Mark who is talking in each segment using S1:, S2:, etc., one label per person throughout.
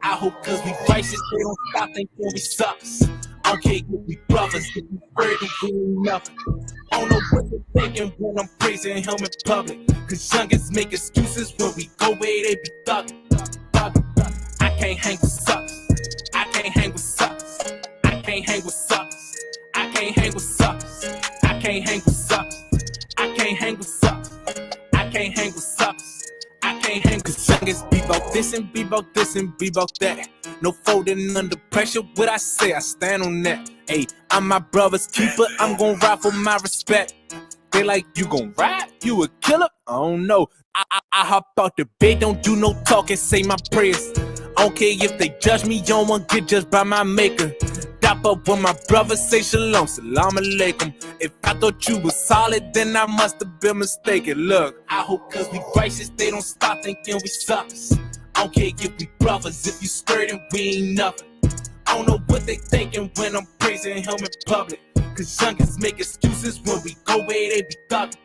S1: I hope cause we righteous, they don't stop thinking we suckers. I don't care if we brothers, if we afraid of doing nothing. I don't know what they're thinking when I'm praising him in public. Cause youngins make excuses when we go where they be thugging. I can't hang with suckers. I can't hang with suckers. I can't hang with suckers. I can't hang with suckers. I can't hang with suckers. I can't hang with suckers. I can't hang with suckers. I can't hang with youngins be about this and be about this and be about that. No folding under pressure, what I say, I stand on that. Hey, I'm my brother's keeper, I'm gon' ride for my respect. They like, you gon' ride? You a killer? I don't know. I hop out the bed, don't do no talking, say my prayers. I don't care if they judge me, you don't want get judged by my maker. Dap up when my brothers say shalom, salam alaikum. If I thought you was solid, then I must have been mistaken. Look, I hope cause we righteous, they don't stop thinking we suckers. I don't care if we brothers, if you stirred and we ain't nothing. I don't know what they thinking when I'm praising him in public. Cause youngins make excuses when we go where they be thugging.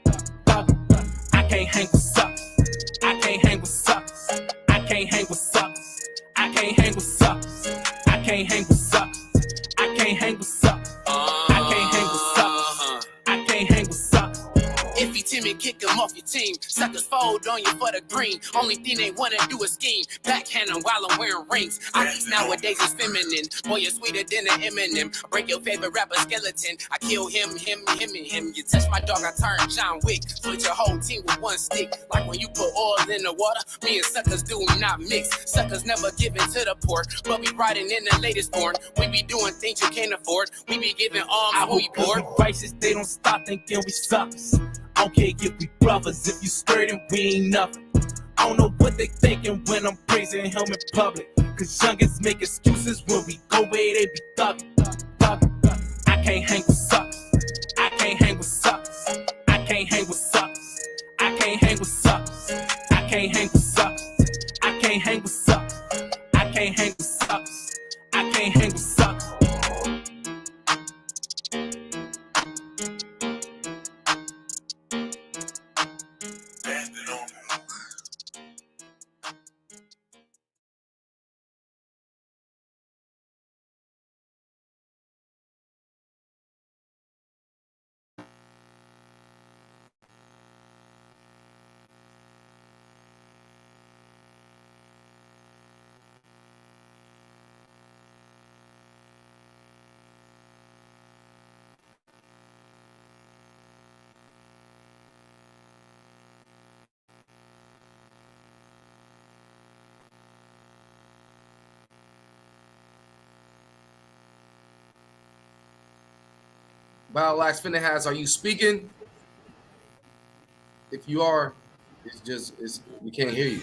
S1: I can't hang with suckers. I can't hang with suckers. I can't hang with suckers. I can't hang with suckers. I can't hang with suckers. I can't hang with suckers. I can't hang with suckers. I can't hang with suckers.
S2: If you timid, kick them off your team. Suckers fold on you for the green. Only thing they wanna do is scheme. Backhand them while I'm wearing rings. Ice nowadays is feminine. Boy, you're sweeter than an Eminem. I break your favorite rapper skeleton. I kill him, and him. You touch my dog, I turn John Wick. Split your whole team with one stick. Like when you put oil in the water, me and suckers do not mix. Suckers never give in to the pork, but we riding in the latest born. We be doing things you can't afford. We be giving alms when we bored.
S1: We righteous, they don't stop thinking we suckers. I don't care if we brothers, if you stirred and we ain't nothing. I don't know what they thinking when I'm praising him in public. Cause youngins make excuses when we go where they be thugging. I can't hang with suckers. I can't hang with suckers. I can't hang with suckers. I can't hang with suckers. I can't hang with suckers. I can't hang with suckers. I can't hang with suckers. I can't hang with suckers.
S3: Biolax Finahaz, are you speaking? If you are, we can't hear you.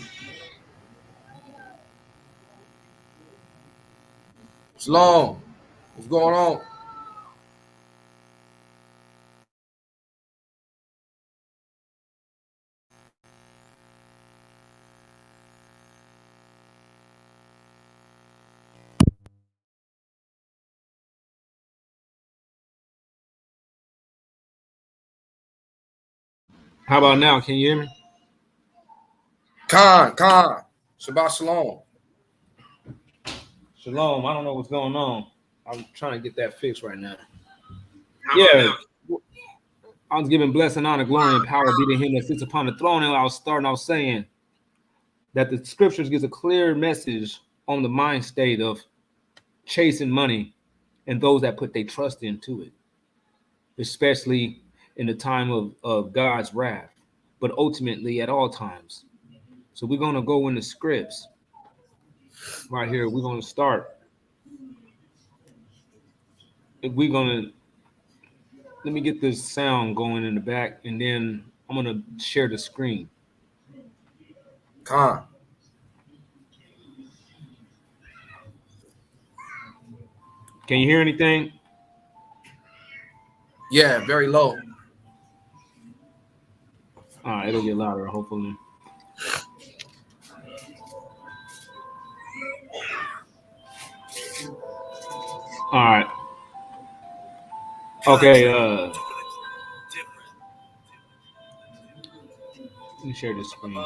S3: Shalom, what's going on?
S4: How about now? Can you hear me?
S3: Khan, Shabbat Shalom.
S4: Shalom. I don't know what's going on. I'm trying to get that fixed right now. Yeah. I was giving blessing, honor, glory, and power be to him that sits upon the throne. And I was saying that the scriptures gives a clear message on the mind state of chasing money and those that put their trust into it, especially in the time of God's wrath, but ultimately at all times. So we're going to go in the scripts right here. We're going to start. Let me get this sound going in the back, and then I'm going to share the screen.
S3: Khan.
S4: Can you hear anything?
S3: Yeah, very low.
S4: All right, it'll get louder, hopefully. All right. Okay, let me share this screen.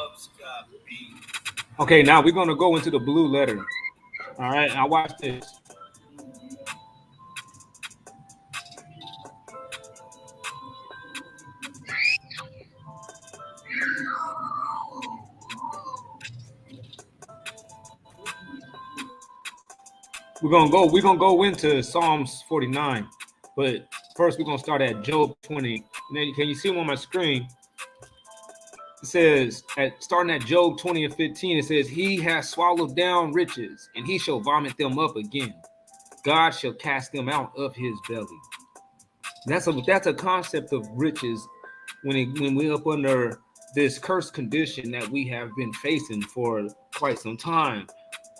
S4: Okay, now we're going to go into the blue letter. All right, now watch this. We're gonna go into Psalms 49, but first we're gonna start at Job 20. Now, can you see them on my screen? It says starting at Job 20 and 15, it says, He has swallowed down riches, and he shall vomit them up again. God shall cast them out of his belly. That's a concept of riches when we're up under this cursed condition that we have been facing for quite some time,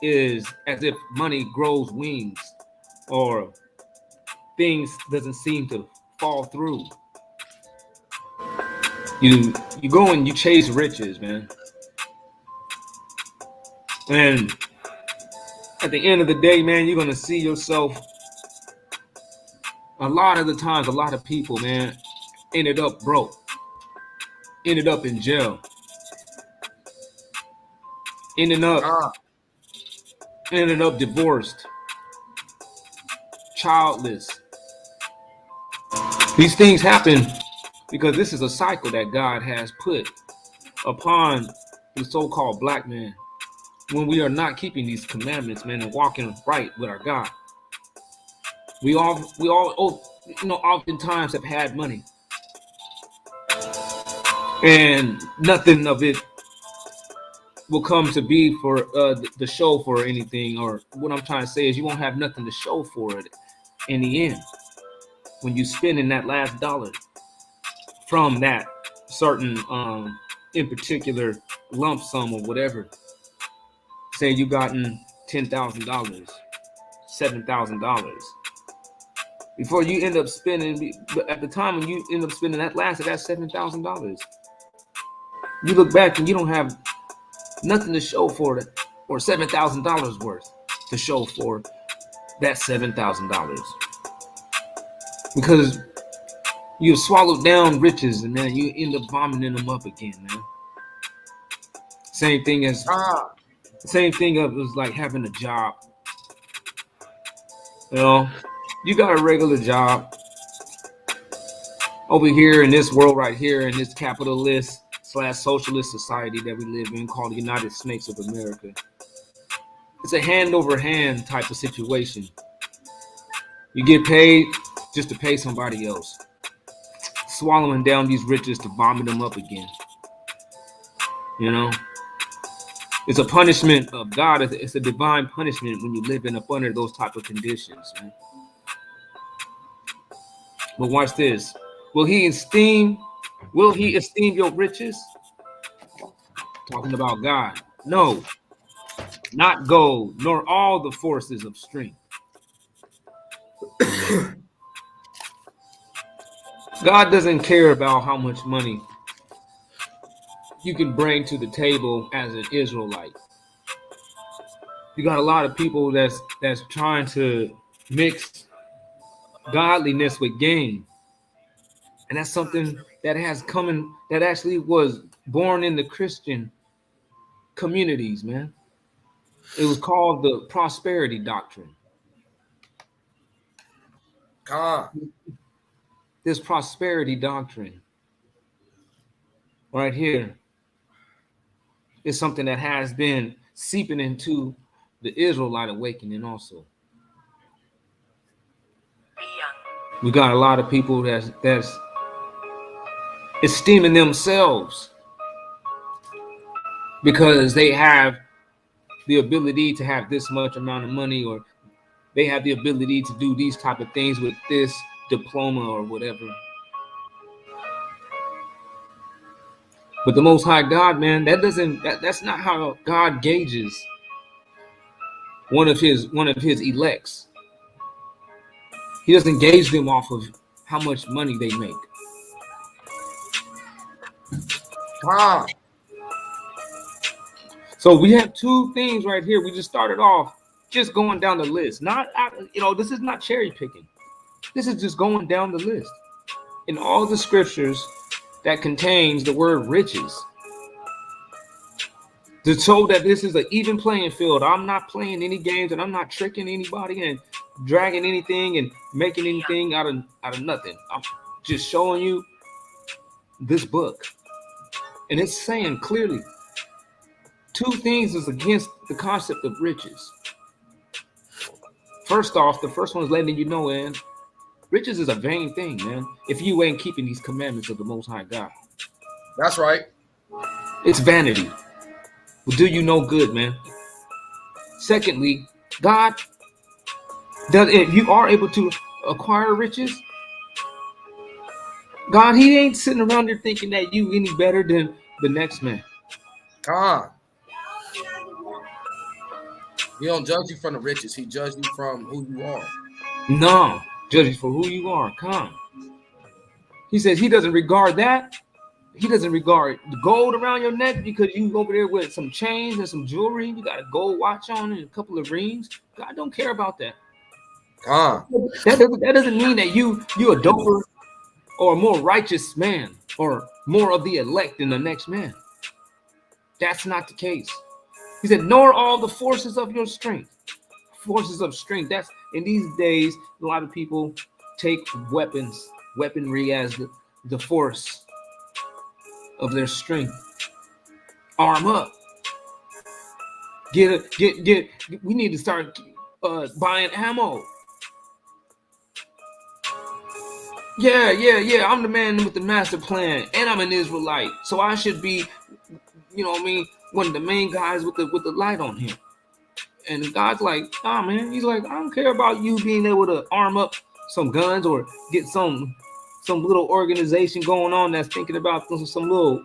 S4: is as if money grows wings or things doesn't seem to fall through. You go and you chase riches, man. And at the end of the day, man, you're gonna see yourself. A lot of the times, a lot of people, man, ended up broke, ended up in jail, ended up divorced, childless. These things happen because this is a cycle that God has put upon the so-called black man when we are not keeping these commandments, man, and walking right with our God. We all oftentimes have had money, and nothing of it will come to be for the show for anything. Or what I'm trying to say is, you won't have nothing to show for it in the end when you spend in that last dollar from that certain in particular lump sum or whatever. Say you gotten $10,000, $7,000. Before you end up spending, at the time when you end up spending that last of that $7,000, you look back and you don't have nothing to show for it, or $7,000 worth to show for that $7,000, because you swallowed down riches and then you end up vomiting them up again, man. Same thing as like having a job. You know, you got a regular job over here in this world right here, in this capitalist / socialist society that we live in called the United States of America. It's a hand over hand type of situation. You get paid just to pay somebody else, swallowing down these riches to vomit them up again. You know, it's a punishment of God. It's a divine punishment when you live up under those type of conditions, man. But watch this. Will he esteem your riches? Talking about God. No, not gold, nor all the forces of strength. God doesn't care about how much money you can bring to the table as an Israelite. You got a lot of people that's trying to mix godliness with gain. And that's something that that actually was born in the Christian communities, man. It was called the Prosperity Doctrine. This Prosperity Doctrine right here is something that has been seeping into the Israelite awakening also. We got a lot of people that's esteeming themselves because they have the ability to have this much amount of money, or they have the ability to do these type of things with this diploma or whatever. But the Most High God, man, that's not how God gauges one of his elects. He doesn't gauge them off of how much money they make. So we have two things right here. We just started off just going down the list. This is not cherry picking. This is just going down the list. In all the scriptures that contains the word riches, to show that this is an even playing field. I'm not playing any games, and I'm not tricking anybody and dragging anything and making anything out of nothing. I'm just showing you this book, and it's saying clearly two things is against the concept of riches. First off, the first one is letting you know, man, riches is a vain thing, man. If you ain't keeping these commandments of the Most High God,
S3: That's right.
S4: it's vanity. Will do you no good, man. Secondly, God does, if you are able to acquire riches, God, He ain't sitting around there thinking that you any better than the next man.
S3: Con. He don't judge you from the riches. He judges you from who you are.
S4: No, judge you for who you are. Come. He says He doesn't regard that. He doesn't regard the gold around your neck because you over there with some chains and some jewelry. You got a gold watch on and a couple of rings. God don't care about that.
S3: Con.
S4: That doesn't mean that you a doper or a more righteous man or more of the elect than the next man. That's not the case. He said, nor all the forces of your strength. Forces of strength. That's in these days, a lot of people take weaponry as the force of their strength. Arm up. We need to start buying ammo. Yeah. I'm the man with the master plan, and I'm an Israelite, so I should be, one of the main guys with the light on him. And God's like, nah, man. He's like, I don't care about you being able to arm up some guns or get some little organization going on that's thinking about some little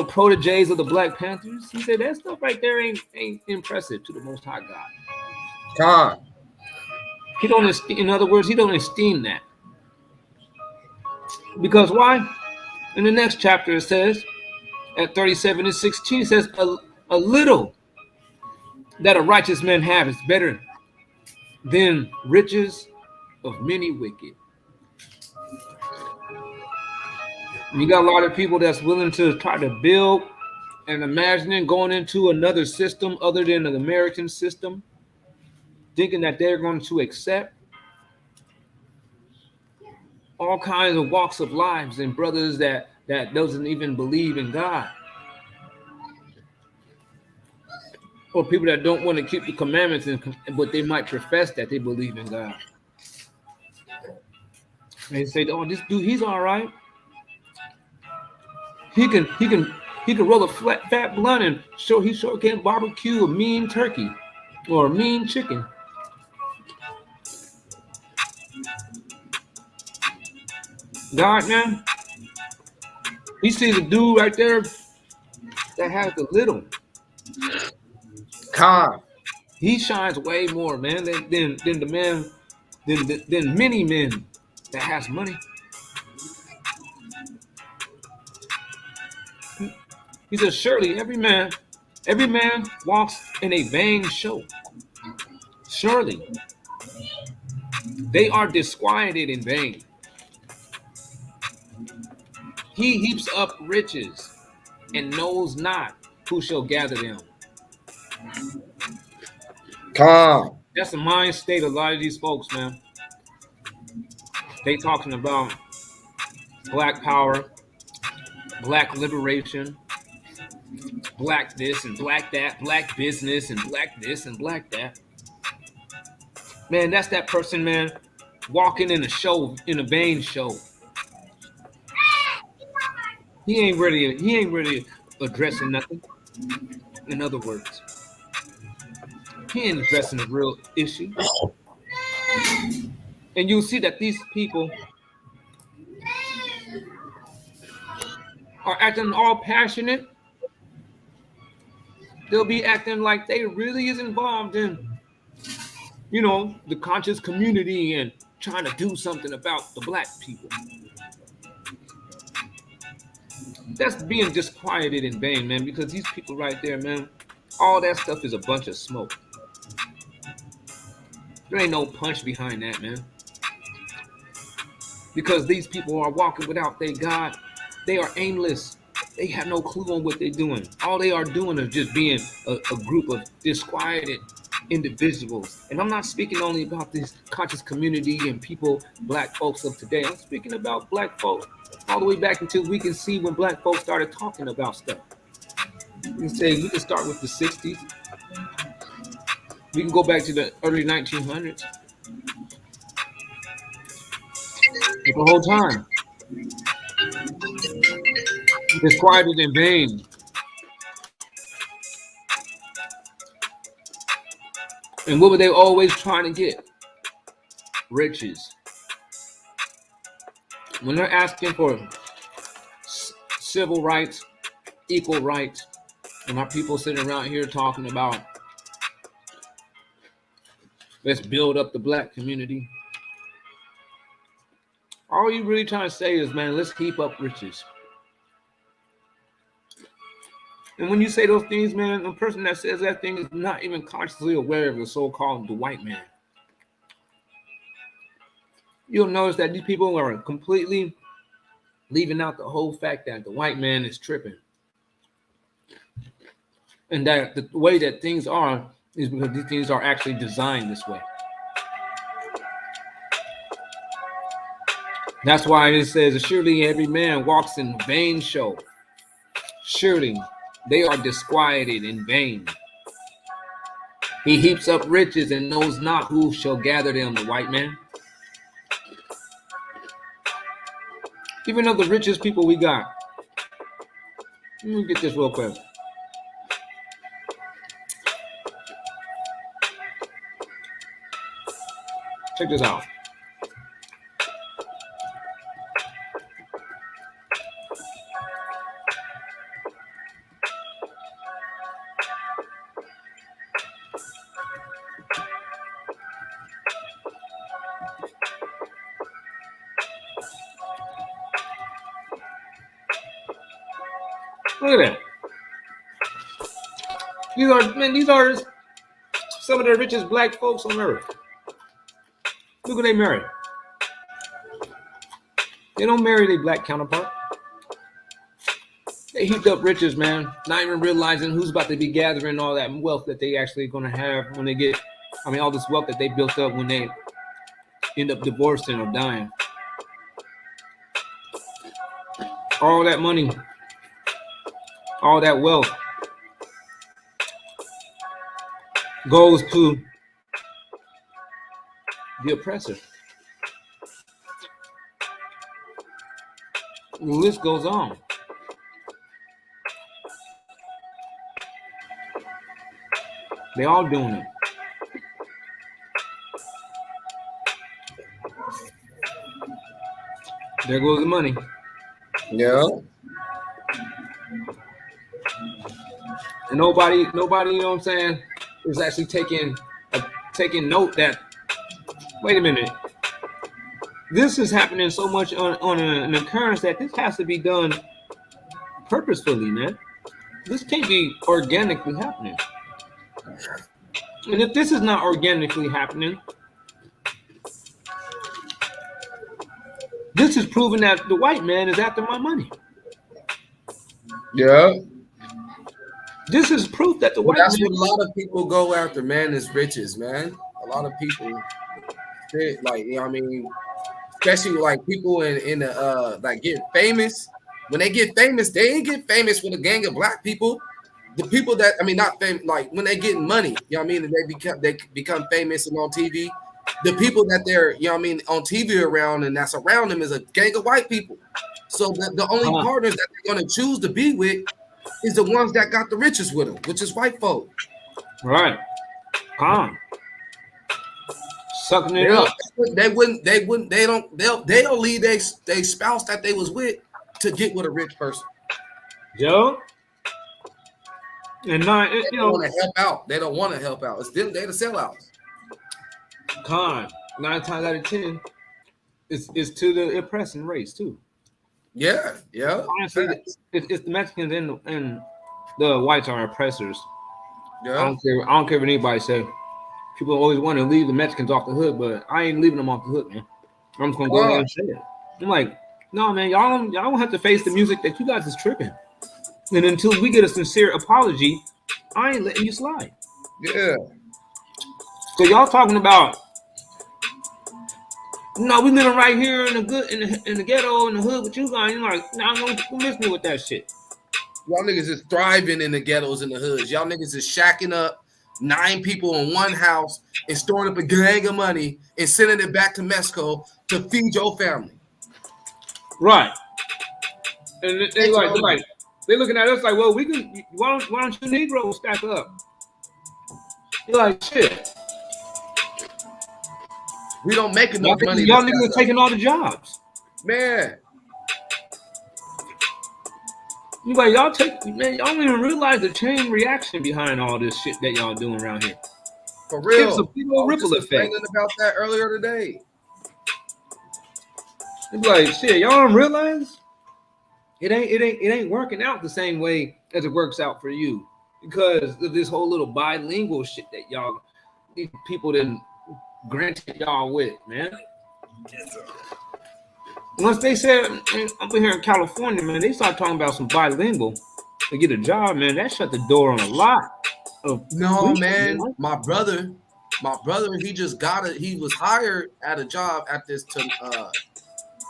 S4: proteges of the Black Panthers. He said that stuff right there ain't impressive to the Most High God.
S3: Con.
S4: He don't. In other words, He don't esteem that. Because why? In the next chapter it says, at 37 and 16, it says, a little that a righteous man have is better than riches of many wicked. And you got a lot of people that's willing to try to build and imagining going into another system other than the American system, thinking that they're going to accept all kinds of walks of lives and brothers that doesn't even believe in God. Or people that don't want to keep the commandments, but they might profess that they believe in God. And they say, "Oh, this dude, he's all right. He can roll a fat blunt and he sure can barbecue a mean turkey or a mean chicken." God, man, He sees a dude right there that has the little.
S3: Con.
S4: He shines way more, man, than the man, than many men that has money. He says, surely every man walks in a vain show. Surely they are disquieted in vain. He heaps up riches and knows not who shall gather them.
S3: Con.
S4: That's the mind state of a lot of these folks, man. They talking about black power, black liberation, black this and black that, black business and black this and black that. Man, that's that person, man, walking in a vain show. He ain't really addressing nothing. In other words, he ain't addressing a real issue. And you'll see that these people are acting all passionate. They'll be acting like they really is involved in, the conscious community and trying to do something about the black people. That's being disquieted in vain, man, because these people right there, man, all that stuff is a bunch of smoke. There ain't no punch behind that, man. Because these people are walking without their God. They are aimless. They have no clue on what they're doing. All they are doing is just being a group of disquieted individuals. And I'm not speaking only about this conscious community and people, black folks of today. I'm speaking about black folks all the way back until we can see when black folks started talking about stuff. We can start with the 60s. We can go back to the early 1900s. But the whole time, disquieted in vain. And what were they always trying to get? Riches. When they're asking for civil rights, equal rights, and our people sitting around here talking about let's build up the black community. All you really trying to say is, man, let's heap up riches. And when you say those things, man, the person that says that thing is not even consciously aware of the so-called the white man. You'll notice that these people are completely leaving out the whole fact that the white man is tripping. And that the way that things are is because these things are actually designed this way. That's why it says, surely every man walks in vain show. Surely they are disquieted in vain. He heaps up riches and knows not who shall gather them, the white man. Even of the richest people we got. Let me get this real quick. Check this out. Look at that. These are some of the richest black folks on earth. Look who they marry. They don't marry their black counterpart. They heaped up riches, man, not even realizing who's about to be gathering all that wealth that they actually going to have when they get, all this wealth that they built up when they end up divorcing or dying. All that money, all that wealth goes to the oppressor. The list goes on. They all doing it. There goes the money.
S3: Yeah.
S4: And nobody, you know what I'm saying, is actually taking note that, wait a minute, this is happening so much on an occurrence that this has to be done purposefully, man. This can't be organically happening. And if this is not organically happening, this is proving that the white man is after my money.
S3: Yeah.
S4: This is proof that the white
S3: That's
S4: man.
S3: what a lot of people go after, man, is riches, man. A lot of people, like, you know what I mean, especially like people in the like get famous. When they get famous, they ain't get famous with a gang of black people. The people that, not famous, like when they get money, you know what I mean, and they become famous and on TV. The people that they're, you know what I mean, on TV around and that's around them is a gang of white people. So the only partners that they're going to choose to be with is the ones that got the riches with them, which is white folk.
S4: Right. Sucking it up.
S3: They'll leave their spouse that they was with to get with a rich person.
S4: Yo. And not,
S3: they don't want to help out. They don't want to help out. It's them, they're the sellouts.
S4: 9 times out of 10, it's to the oppressing race too.
S3: Yeah.
S4: Honestly, it's the Mexicans and the whites are oppressors.
S3: Yeah.
S4: I don't care what anybody say. People always want to leave the Mexicans off the hook, but I ain't leaving them off the hook, man. I'm just gonna go ahead and say it. I'm like, no, man, y'all don't have to face the music that you guys is tripping. And until we get a sincere apology, I ain't letting you slide.
S3: Yeah.
S4: So y'all talking about, no, we living right here in the ghetto, in the hood with you guys. You're like, nah, don't miss me with that shit.
S3: Y'all niggas is thriving in the ghettos and the hoods. Y'all niggas is shacking up 9 people in one house and storing up a gang of money and sending it back to Mexico to feed your family.
S4: Right. And they're looking at us like, well, we can. Why don't you Negroes stack up? You're like, shit.
S3: We don't make enough money.
S4: Y'all niggas are taking all the jobs.
S3: Man.
S4: You like, y'all don't even realize the chain reaction behind all this shit that y'all doing around here.
S3: For real.
S4: It's a big old ripple effect.
S3: About that earlier today.
S4: It's like, shit, y'all don't realize it ain't working out the same way as it works out for you because of this whole little bilingual shit that these people didn't granted y'all with, man. Once they said up here in California, man, they start talking about some bilingual to get a job, man. That shut the door on a lot of
S3: man. My brother, he was hired at a job at this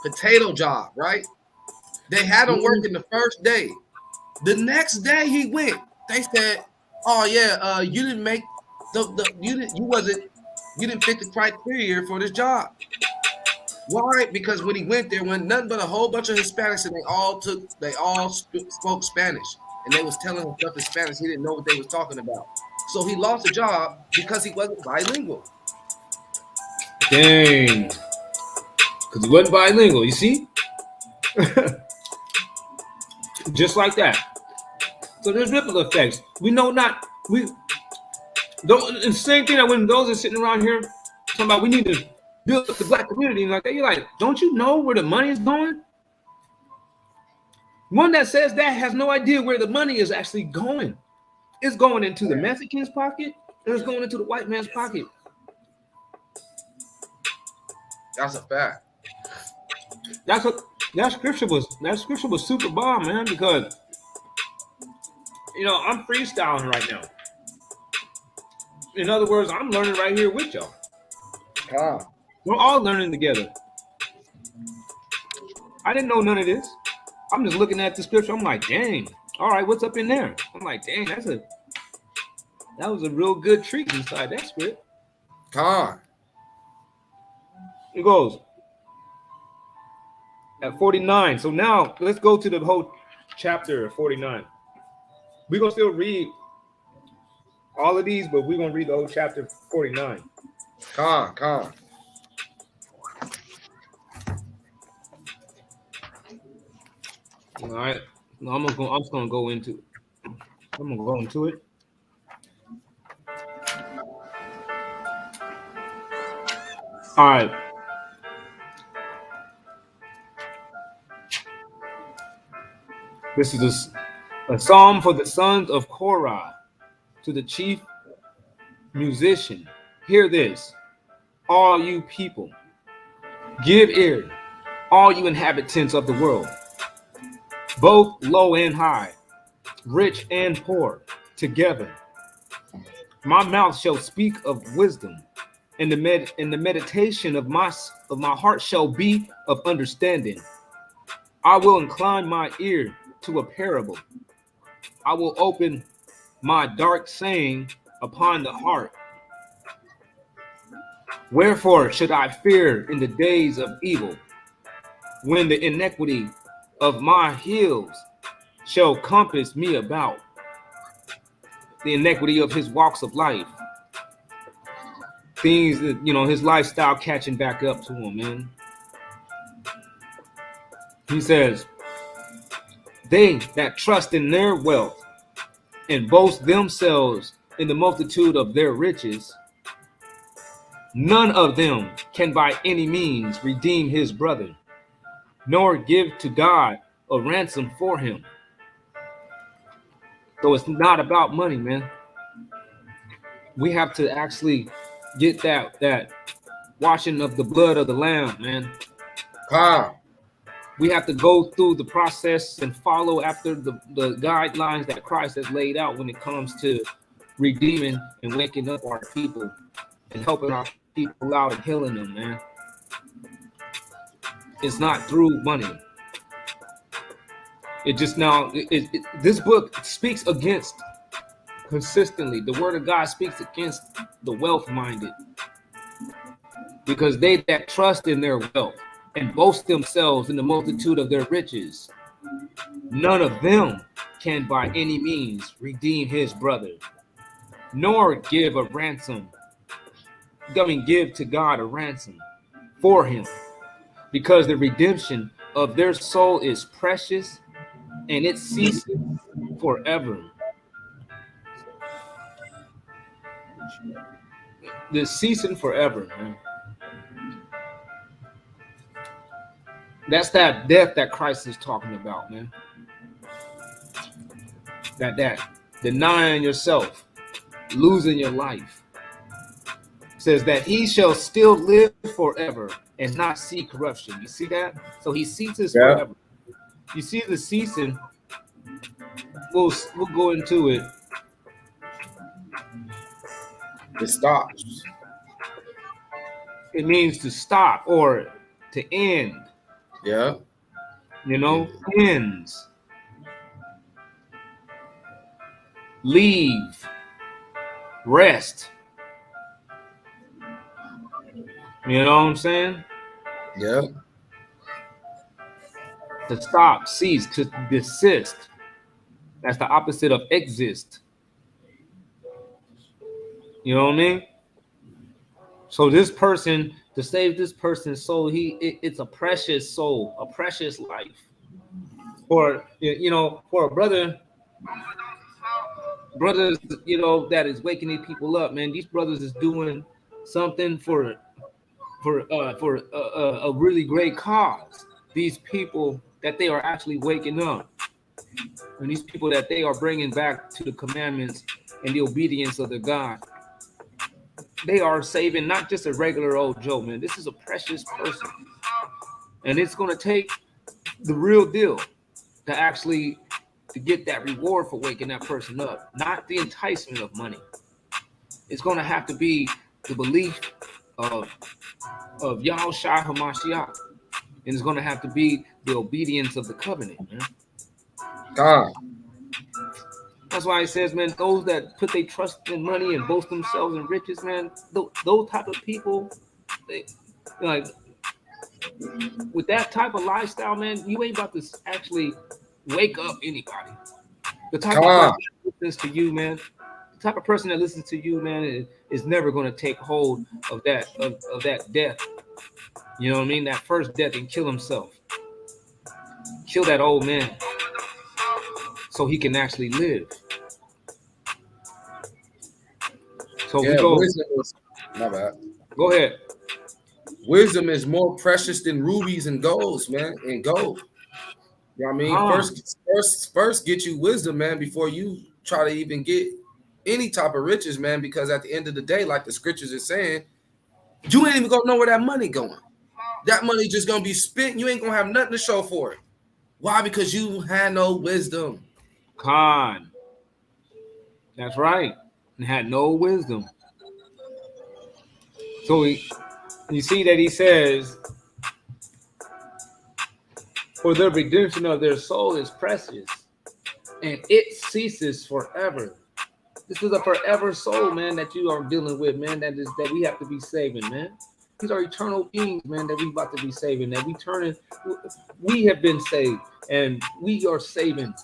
S3: potato job, right? They had him working the first day. The next day he went. They said, "Oh yeah, you didn't make you didn't fit the criteria for this job." Why? Because when he went there, went nothing but a whole bunch of Hispanics, and they all spoke Spanish, and they was telling him stuff in Spanish. He didn't know what they was talking about, so he lost a job because he wasn't bilingual.
S4: Dang, because he wasn't bilingual. You see, just like that. So there's ripple effects. We know not we. Don't, the same thing that when those are sitting around here talking about we need to build up the black community and like that, you're like, don't you know where the money is going? One that says that has no idea where the money is actually going. It's going into the Mexican's pocket and it's going into the white man's pocket.
S3: That's a fact.
S4: That scripture was super bomb, man, because I'm freestyling right now. In other words, I'm learning right here with y'all. We're all learning together. I didn't know none of this. I'm just looking at the scripture. I'm like, dang. All right, what's up in there? I'm like, dang, that was a real good treat inside that script. It goes at 49. So now let's go to the whole chapter of 49. We're gonna still read all of these, but we're gonna read the whole chapter 49.
S3: All
S4: right. No, I'm just gonna go into it. I'm gonna go into it. All right. This is a psalm for the sons of Korah, to the chief musician. Hear this, all you people. Give ear, all you inhabitants of the world, both low and high, rich and poor, together. My mouth shall speak of wisdom, and the meditation of my heart shall be of understanding. I will incline my ear to a parable. I will open my dark saying upon the heart. Wherefore should I fear in the days of evil, when the iniquity of my heels shall compass me about, the iniquity of his walks of life, things that, his lifestyle catching back up to him, man. He says, they that trust in their wealth and boast themselves in the multitude of their riches, none of them can by any means redeem his brother, nor give to God a ransom for him. So it's not about money, man. We have to actually get that washing of the blood of the Lamb, man. We have to go through the process and follow after the guidelines that Christ has laid out when it comes to redeeming and waking up our people and helping our people out and healing them, man. It's not through money. It just now, this book speaks against consistently. The word of God speaks against the wealth-minded, because they that trust in their wealth and boast themselves in the multitude of their riches, none of them can by any means redeem his brother, nor give a ransom. Give to God a ransom for him, because the redemption of their soul is precious and it ceases forever. The ceasing forever, man. That's that death that Christ is talking about, man. That denying yourself, losing your life. Says that he shall still live forever and not see corruption. You see that? So he ceases forever. You see the ceasing. We'll go into it.
S3: It stops.
S4: It means to stop or to end.
S3: Yeah.
S4: You know, ends. Leave. Rest. You know what I'm saying?
S3: Yeah.
S4: To stop, cease, to desist. That's the opposite of exist. You know what I mean? So this person, to save this person's soul, it's a precious soul, a precious life. For for a brothers, that is waking these people up, man. These brothers is doing something for a really great cause. These people that they are actually waking up, and these people that they are bringing back to the commandments and the obedience of their God. They are saving not just a regular old Joe, man. This is a precious person. And it's going to take the real deal to get that reward for waking that person up, not the enticement of money. It's going to have to be the belief of Yahushua HaMashiach. And it's going to have to be the obedience of the covenant, man.
S3: God.
S4: That's why it says, man, those that put their trust in money and boast themselves in riches, man, those type of people, they, like, with that type of lifestyle, man, you ain't about to actually wake up anybody. The type of person that listens to you, man, the type of person that listens to you, man, is never going to take hold of that death. You know what I mean? That first death, and kill himself. Kill that old man so he can actually live. So
S3: yeah,
S4: we go.
S3: My bad.
S4: Go ahead.
S3: Wisdom is more precious than rubies and golds, man. And gold. You know what I mean? First get you wisdom, man, before you try to even get any type of riches, man. Because at the end of the day, like the scriptures are saying, you ain't even gonna know where that money going. That money just gonna be spent. You ain't gonna have nothing to show for it. Why? Because you had no wisdom.
S4: Khan. That's right. And had no wisdom. So you see that he says, for the redemption of their soul is precious, and it ceases forever. This is a forever soul, man, that you are dealing with, man. That we have to be saving, man. These are eternal beings, man, that we about to be saving. That we have been saved, and we are saving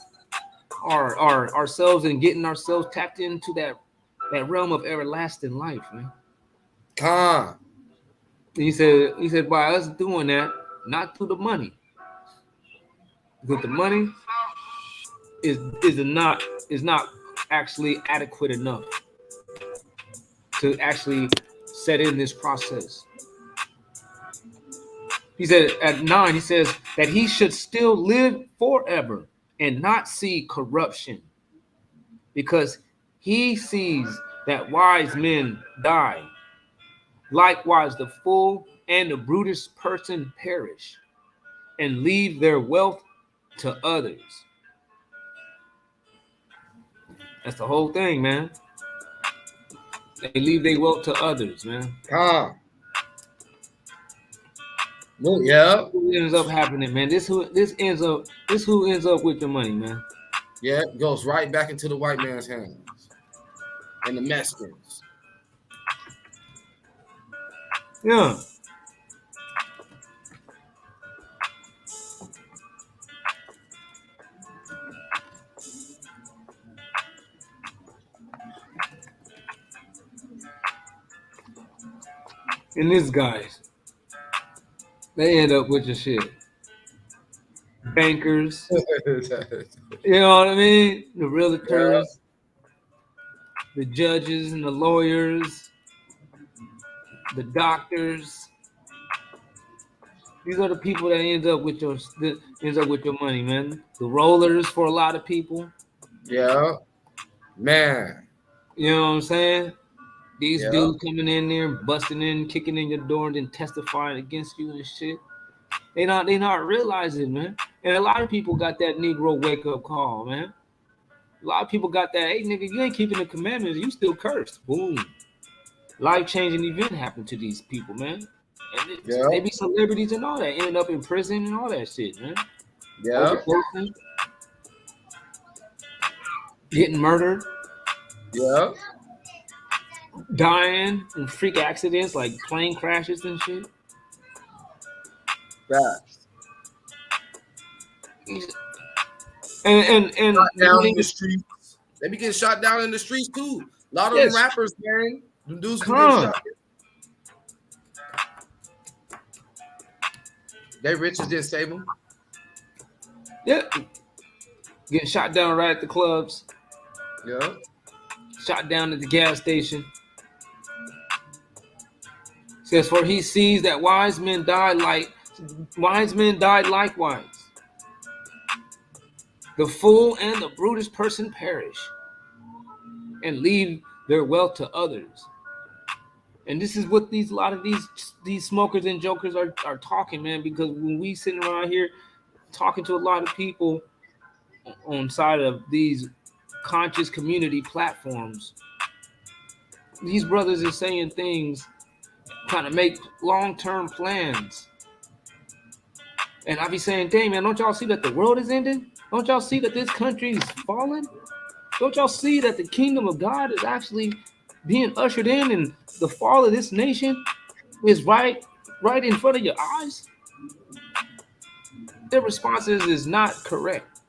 S4: ourselves and getting ourselves tapped into that realm of everlasting life, man.
S3: Khan.
S4: He said by us doing that, not through the money, because the money is not actually adequate enough to actually set in this process. He said at 9, he says that he should still live forever and not see corruption, because he sees that wise men die. Likewise, the fool and the brutish person perish. and leave their wealth to others. That's the whole thing, man. They leave their wealth to others, man.
S3: Well, yeah.
S4: What ends up happening, man? This who ends up with the money, man.
S3: Yeah, it goes right back into the white man's hands and the Mexicans.
S4: Yeah. And these guys, they end up with your shit. Bankers, you know what I mean? The realtors, the judges and the lawyers, the doctors. These are the people that ends up with your money, man. The rollers for a lot of people.
S3: Yeah, man.
S4: You know what I'm saying? These dudes coming in there, busting in, kicking in your door, and then testifying against you and shit. They not realizing, man. And a lot of people got that Negro wake up call, man. A lot of people got that, hey nigga, you ain't keeping the commandments, you still cursed. Boom. Life-changing event happened to these people, man. And they be celebrities and all that, ended up in prison and all that shit, man.
S3: Yeah.
S4: Overdosing, getting murdered.
S3: Yeah.
S4: Dying in freak accidents like plane crashes and shit.
S3: Facts.
S4: And
S3: shot down in the streets. They be getting shot down in the streets too. A lot of them rappers, man. Them dudes be getting shot. They riches didn't save them.
S4: Yeah. Getting shot down right at the clubs.
S3: Yeah.
S4: Shot down at the gas station. Says, for he sees that wise men died likewise. The fool and the brutish person perish and leave their wealth to others. And this is what a lot of these smokers and jokers are talking, man, because when we sitting around here talking to a lot of people on side of these conscious community platforms, these brothers are saying things trying to make long-term plans. And I be saying, dang, man, don't y'all see that the world is ending? Don't y'all see that this country is falling? Don't y'all see that the kingdom of God is actually being ushered in and the fall of this nation is right in front of your eyes? Their response is not correct.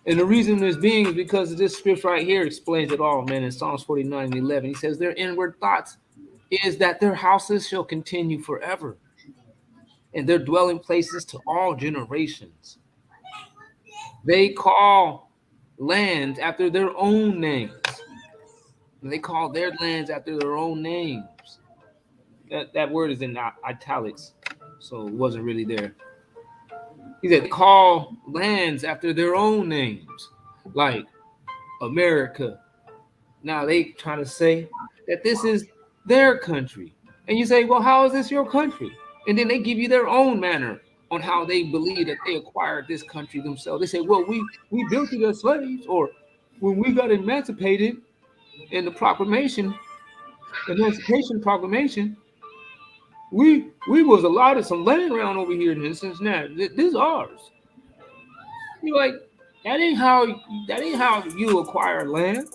S4: And the reason this being is because this scripture right here explains it all, man. In Psalms 49:11, he says, their inward thoughts is that their houses shall continue forever, and their dwelling places to all generations. They call lands after their own names. They call their lands after their own names. That word is in italics, so it wasn't really there. He said, call lands after their own names, like America. Now they trying to say that this is their country. And you say, well, how is this your country? And then they give you their own manner on how they believe that they acquired this country themselves. They say, well, we built it as slaves, or when we got emancipated in the Emancipation Proclamation, we was allotted some land around over here in Cincinnati. This is ours. You're like, that ain't how you acquire land.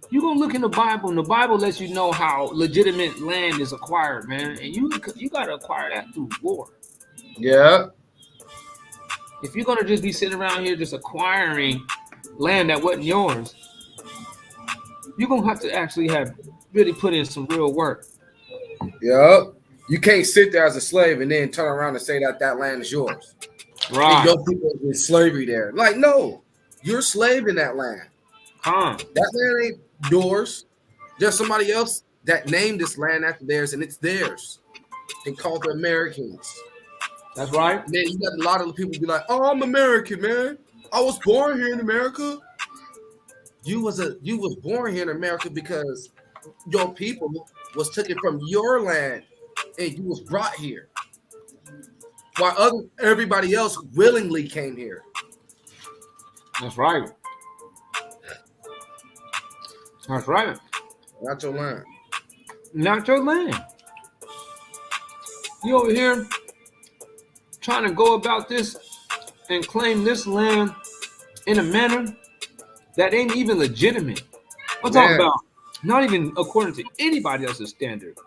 S4: You're gonna look in the Bible, and the Bible lets you know how legitimate land is acquired, man. And you gotta acquire that through war.
S3: Yeah.
S4: If you're gonna just be sitting around here just acquiring land that wasn't yours, you're gonna have to actually have really put in some real work.
S3: Yeah. You can't sit there as a slave and then turn around and say that land is yours.
S4: Right.
S3: And your people in slavery there. Like, no, you're a slave in that land.
S4: Huh.
S3: That land ain't yours. There's somebody else that named this land after theirs, and it's theirs. They call it Americans.
S4: That's right.
S3: And then you got a lot of people be like, "Oh, I'm American, man. I was born here in America." You was born here in America because your people was taken from your land and you was brought here. while everybody else willingly came here.
S4: That's right. That's right.
S3: Not your land.
S4: Not your land. You over here trying to go about this and claim this land in a manner that ain't even legitimate. I'm talking about not even according to anybody else's standard.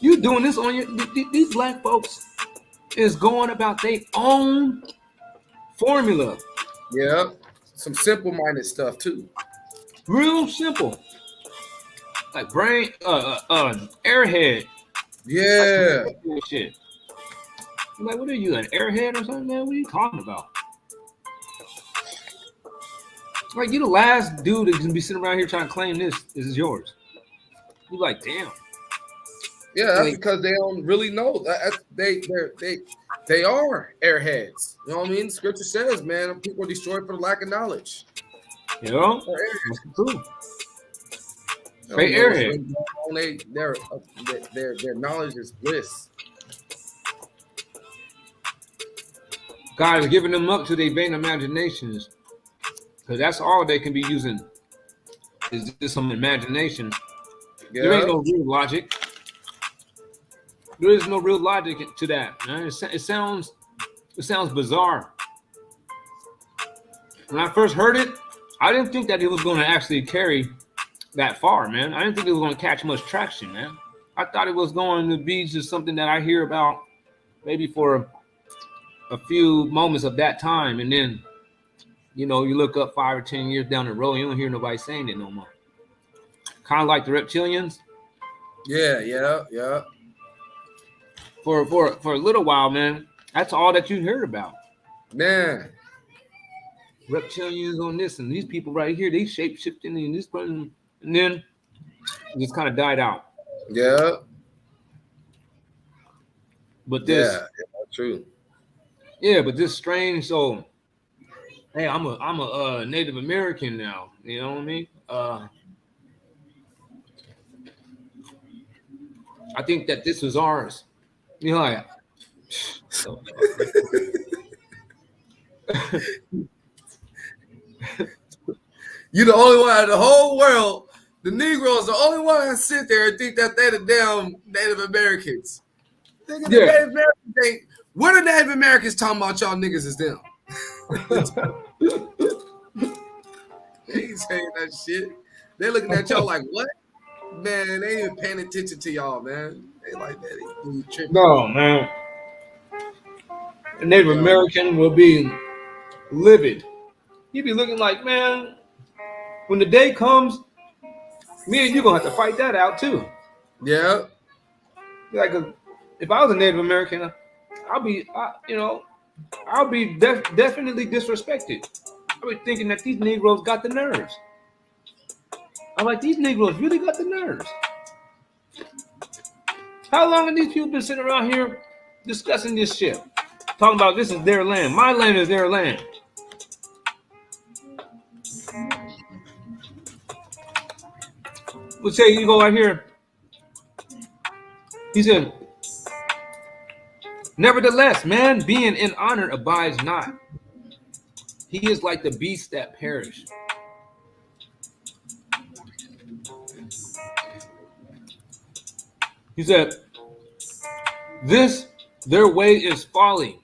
S4: You doing this on your these black folks is going about their own formula.
S3: Yeah, some simple-minded stuff too.
S4: Real simple. Like brain airhead.
S3: Yeah.
S4: Like, shit. I'm like, what are you, an airhead or something, man? What are you talking about? Like, you the last dude that can be sitting around here trying to claim this is yours. You like, damn.
S3: Yeah, that's
S4: Like,
S3: because they don't really know. They are airheads. You know what I mean? Scripture says, man, people are destroyed for the lack of knowledge.
S4: you know, that's the truth. Straight airhead.
S3: Their knowledge is bliss.
S4: God is giving them up to their vain imaginations. Because that's all they can be using is just some imagination.
S3: Yeah.
S4: There ain't no real logic. There is no real logic to that, man. It sounds bizarre. When I first heard it, I didn't think that it was going to actually carry that far, man. I didn't think it was going to catch much traction, man. I thought it was going to be just something that I hear about maybe for a few moments of that time, and then, you know, you look up 5 or 10 years down the road, you don't hear nobody saying it no more. Kind of like the reptilians.
S3: Yeah.
S4: For a little while, man, that's all that you heard about.
S3: Man.
S4: Reptilians on this, and these people right here, they shape shifting in this person, and then it just kind of died out.
S3: Yeah.
S4: But this,
S3: true.
S4: Yeah, but this strange. So, hey, I'm a Native American now. You know what I mean? I think that this was ours. You know, like,
S3: you the only one in the whole world. The Negroes the only one that sit there and think that they're the damn Native Americans. Native Americans what are Native Americans talking about? Y'all niggas is them. They ain't saying that shit. They looking at y'all like, what? Man, they ain't even paying attention to y'all, man. They like that. They
S4: no, man. A Native American will be livid. He'd be looking like, man, when the day comes, me and you gonna have to fight that out too.
S3: Yeah.
S4: Like, if I was a Native American, I'll be definitely disrespected. I'll be thinking that these Negroes got the nerves. I'm like, these Negroes really got the nerves. How long have these people been sitting around here discussing this shit? Talking about this is their land. My land is their land. Let's say you go right here. He said, nevertheless, man being in honor abides not. He is like the beasts that perish. He said, this, their way is folly,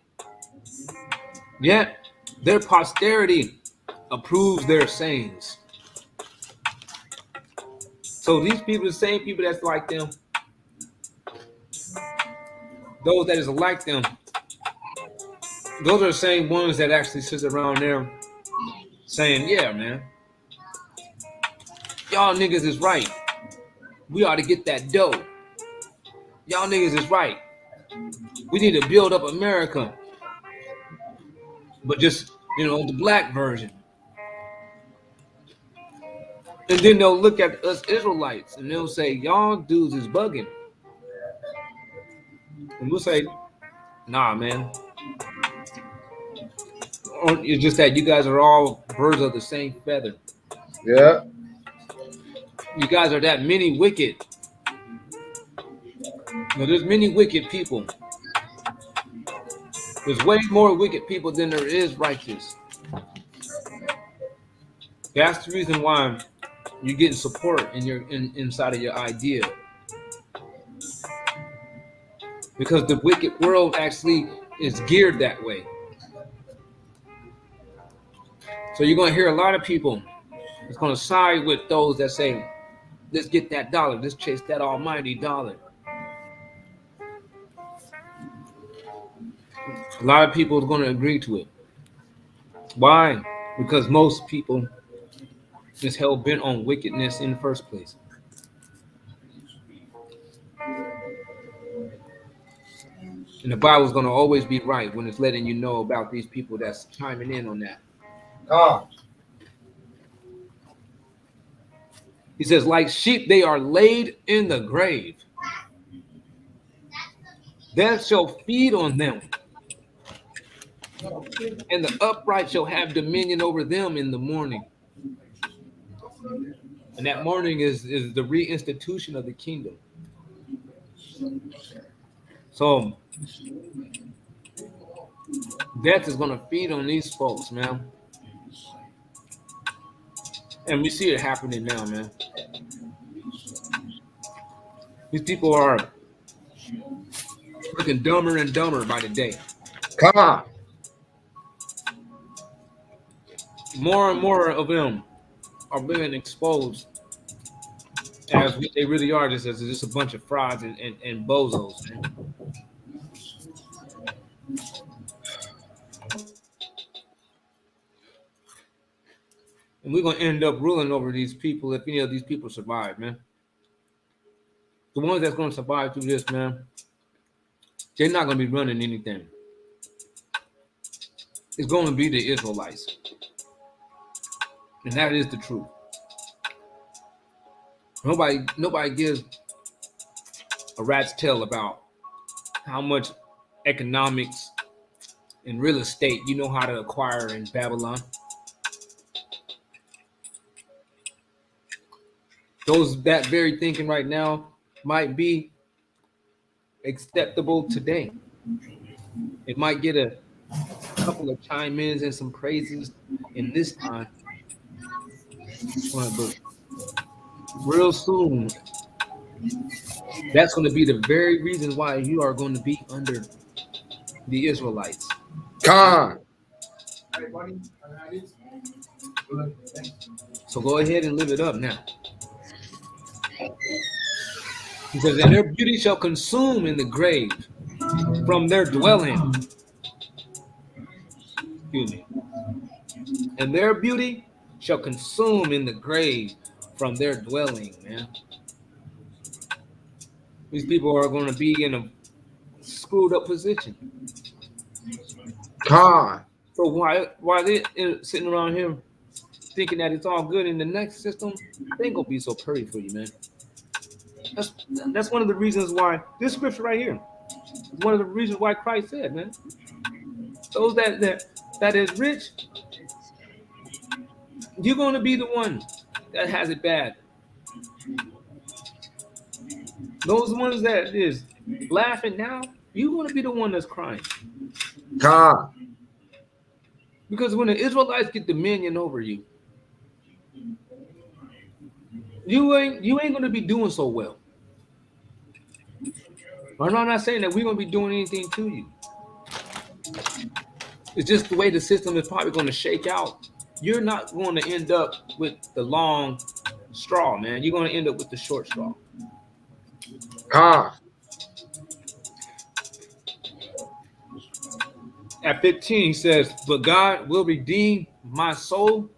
S4: yet their posterity approves their sayings. So these people, the same people that's like them, those that is like them, those are the same ones that actually sit around there saying, yeah, man, y'all niggas is right. We ought to get that dough. Y'all niggas is right. We need to build up America. But just, the black version. And then they'll look at us Israelites and they'll say, y'all dudes is bugging. And we'll say, nah, man. It's just that you guys are all birds of the same feather.
S3: Yeah.
S4: You guys are that many wicked. There's many wicked people There's way more wicked people than there is righteous. That's the reason why you're getting support inside of your idea. Because the wicked world actually is geared that way. So you're going to hear a lot of people that's going to side with those that say, let's get that dollar, let's chase that almighty dollar. A lot of people are going to agree to it. Why? Because most people is hell bent on wickedness in the first place. And the Bible's going to always be right when it's letting you know about these people that's chiming in on that. He says, like sheep, they are laid in the grave. Death shall feed on them, and the upright shall have dominion over them in the morning. And that morning is the reinstitution of the kingdom. So death is going to feed on these folks, man. And we see it happening now, man. These people are looking dumber and dumber by the day.
S3: Come on.
S4: More and more of them are being exposed as what they really are, just as just a bunch of frauds and bozos, man. And we're going to end up ruling over these people if any of these people survive, man. The ones that's going to survive through this, man, they're not going to be running anything. It's going to be the Israelites. And that is the truth. Nobody gives a rat's tail about how much economics and real estate you know how to acquire in Babylon. Those that very thinking right now might be acceptable today. It might get a couple of chime-ins and some praises in this time. But real soon, that's going to be the very reason why you are going to be under the Israelites.
S3: Come
S4: So go ahead and live it up now. He says, and their beauty shall consume in the grave from their dwelling. Excuse me. And their beauty shall consume in the grave from their dwelling, man. These people are going to be in a screwed up position.
S3: on.
S4: So while they sitting around here thinking that it's all good in the next system, they ain't gonna be so pretty for you, man. That's one of the reasons why this scripture right here is one of the reasons why Christ said, man, those that is rich, you're gonna be the one that has it bad. Those ones that is laughing now, you're gonna be the one that's crying.
S3: Come.
S4: Because when the Israelites get dominion over you, you ain't gonna be doing so well. I'm not saying that we're gonna be doing anything to you. It's just the way the system is probably gonna shake out. You're not going to end up with the long straw, man. You're gonna end up with the short straw.
S3: Come.
S4: At 15, he says, but God will redeem my soul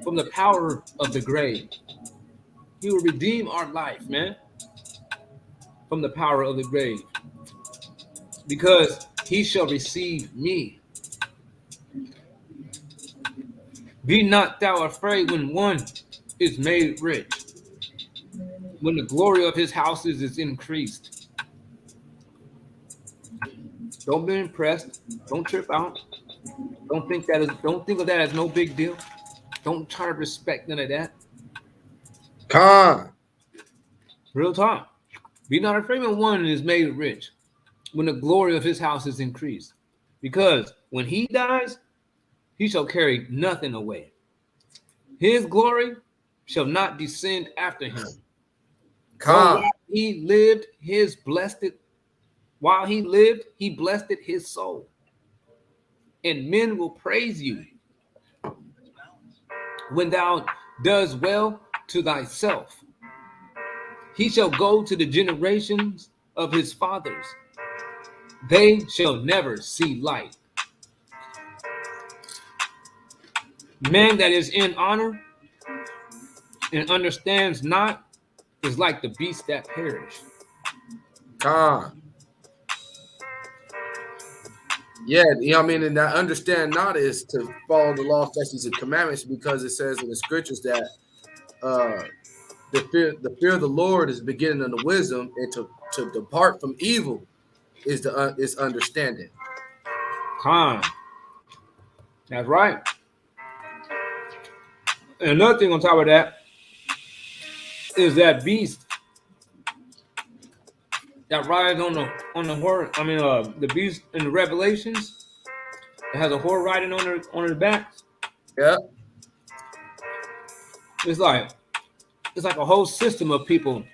S4: from the power of the grave. He will redeem our life, man, from the power of the grave. Because he shall receive me. Be not thou afraid when one is made rich, when the glory of his houses is increased. Don't be impressed. Don't trip out. Don't think of that as no big deal. Don't try to respect none of that.
S3: Come.
S4: Real talk. Be not afraid when one is made rich, when the glory of his house is increased. Because when he dies, he shall carry nothing away. His glory shall not descend after him.
S3: Con.
S4: While he lived, he blessed his soul. And men will praise you when thou does well to thyself. He shall go to the generations of his fathers. They shall never see light. Man that is in honor and understands not is like the beasts that perish.
S3: Con. Yeah, you know what I mean? And that understand not is to follow the law, statutes, and commandments, because it says in the scriptures that the fear of the Lord is the beginning of the wisdom, and to depart from evil is understanding.
S4: Con. That's right. And another thing on top of that is that beast that rides on the horse. I mean, the beast in the Revelations that has a horse riding on her back.
S3: Yeah.
S4: It's like a whole system of people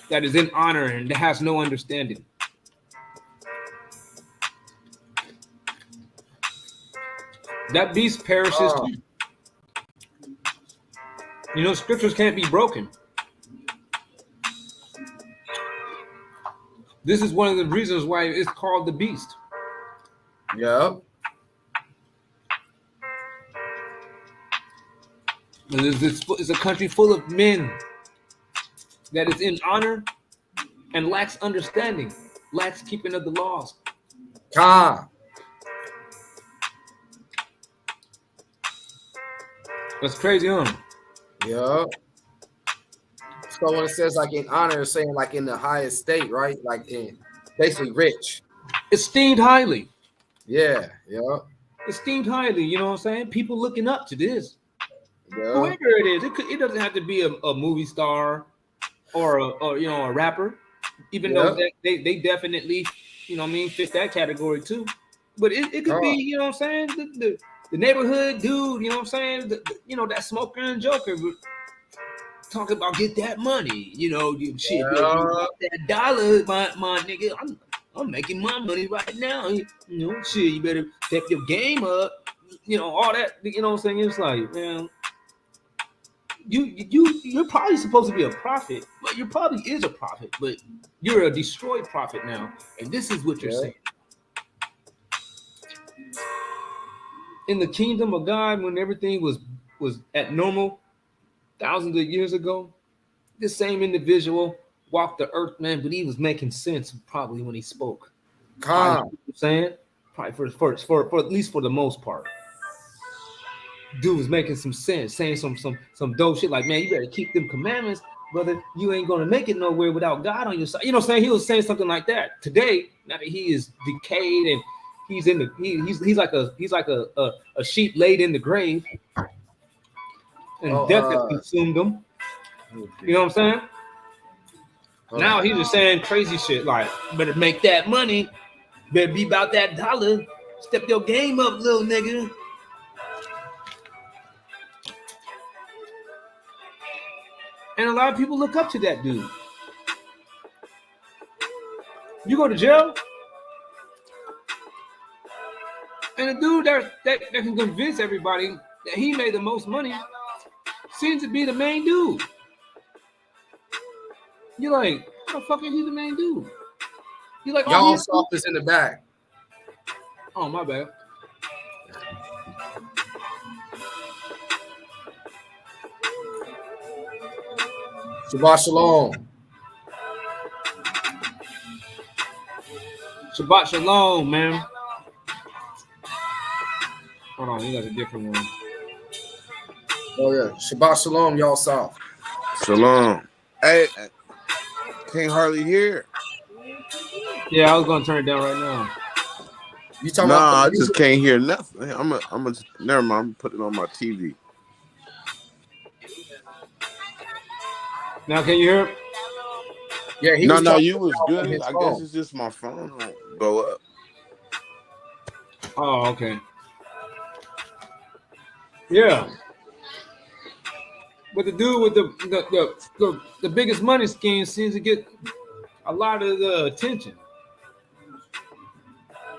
S4: that is in honor and that has no understanding. That beast perishes too. You know, scriptures can't be broken. This is one of the reasons why it's called the beast.
S3: Yeah.
S4: It's a country full of men that is in honor and lacks understanding, lacks keeping of the laws.
S3: Con.
S4: That's crazy, huh?
S3: Yeah. So when it says like in honor, it's saying like in the highest state, right? Like in basically rich.
S4: Esteemed highly.
S3: Yeah. Yeah.
S4: Esteemed highly. You know what I'm saying? People looking up to this.
S3: Yeah.
S4: Whoever it is, it doesn't have to be a movie star or a rapper, even though they definitely, you know what I mean, fit that category too. But it could be, you know what I'm saying, the neighborhood dude, you know what I'm saying, that smoker and joker talk about get that money, you know, shit, that dollar, my nigga, I'm making my money right now, you know, shit, you better step your game up, you know, all that, you know what I'm saying. It's like, man, you're probably supposed to be a prophet, but you probably is a prophet, but you're a destroyed prophet now, and this is what you're saying. In the kingdom of God, when everything was at normal thousands of years ago, this same individual walked the earth, man, but he was making sense probably when he spoke.
S3: Calm.
S4: You know what I'm saying? Probably for at least for the most part. Dude was making some sense, saying some dope shit like, man, you better keep them commandments, brother. You ain't gonna make it nowhere without God on your side. You know what I'm saying? He was saying something like that. Today, now that he is decayed and he's in the he's like a sheep laid in the grave, and death has consumed him. You know what I'm saying? Now he's just saying crazy shit like, better make that money, better be about that dollar, step your game up, little nigga. And a lot of people look up to that dude. You go to jail, and the dude that can convince everybody that he made the most money seems to be the main dude. You're like, how the fuck is he the main dude? You're like,
S3: y'all's office in the back.
S4: Oh, my bad.
S3: Shabbat shalom.
S4: Shabbat shalom, man. Hold on, you got a different one.
S3: Oh yeah, Shabbat shalom, y'all south.
S5: Shalom. Hey, can't hardly hear.
S4: Yeah, I was gonna turn it down right now.
S3: You talking about?
S5: I just can't hear nothing. I'm never mind. I'm putting it on my TV.
S4: Now can you hear?
S3: Yeah,
S5: no, you was good. I guess it's just my phone won't go up.
S4: Oh, okay. Yeah. But the dude with the biggest money scheme seems to get a lot of the attention.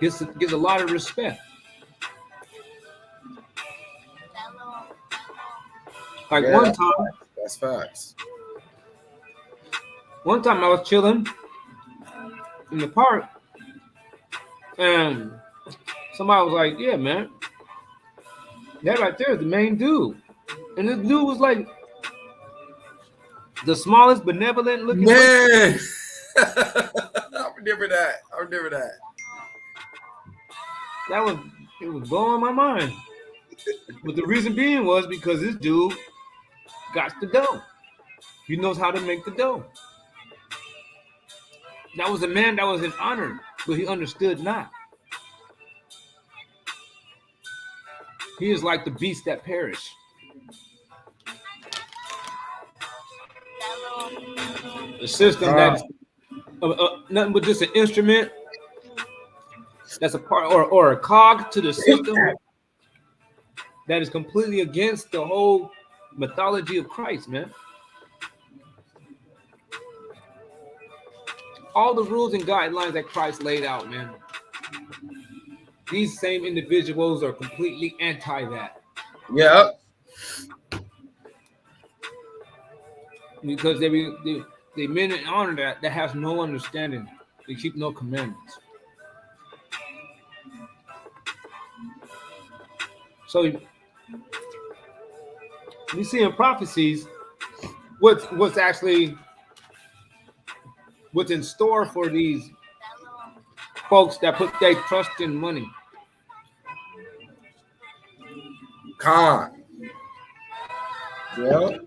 S4: Gets a lot of respect. Like
S3: Yeah, that's facts.
S4: one time I was chilling in the park, and somebody was like, "Yeah, man, that right there is the main dude." And this dude was like the smallest, benevolent looking person.
S3: Man, I remember that. I remember that.
S4: It was blowing my mind. But the reason being was because this dude got the dough. He knows how to make the dough. That was a man that was in honor, but he understood not. He is like the beast that perish. A system that's nothing but just an instrument that's a part or a cog to the system that is completely against the whole mythology of Christ, man. All the rules and guidelines that Christ laid out, man. These same individuals are completely anti that.
S3: Yeah.
S4: Because they men in honor that has no understanding. They keep no commandments. So we see in prophecies what's in store for these folks that put their trust in money.
S3: Con. Yeah.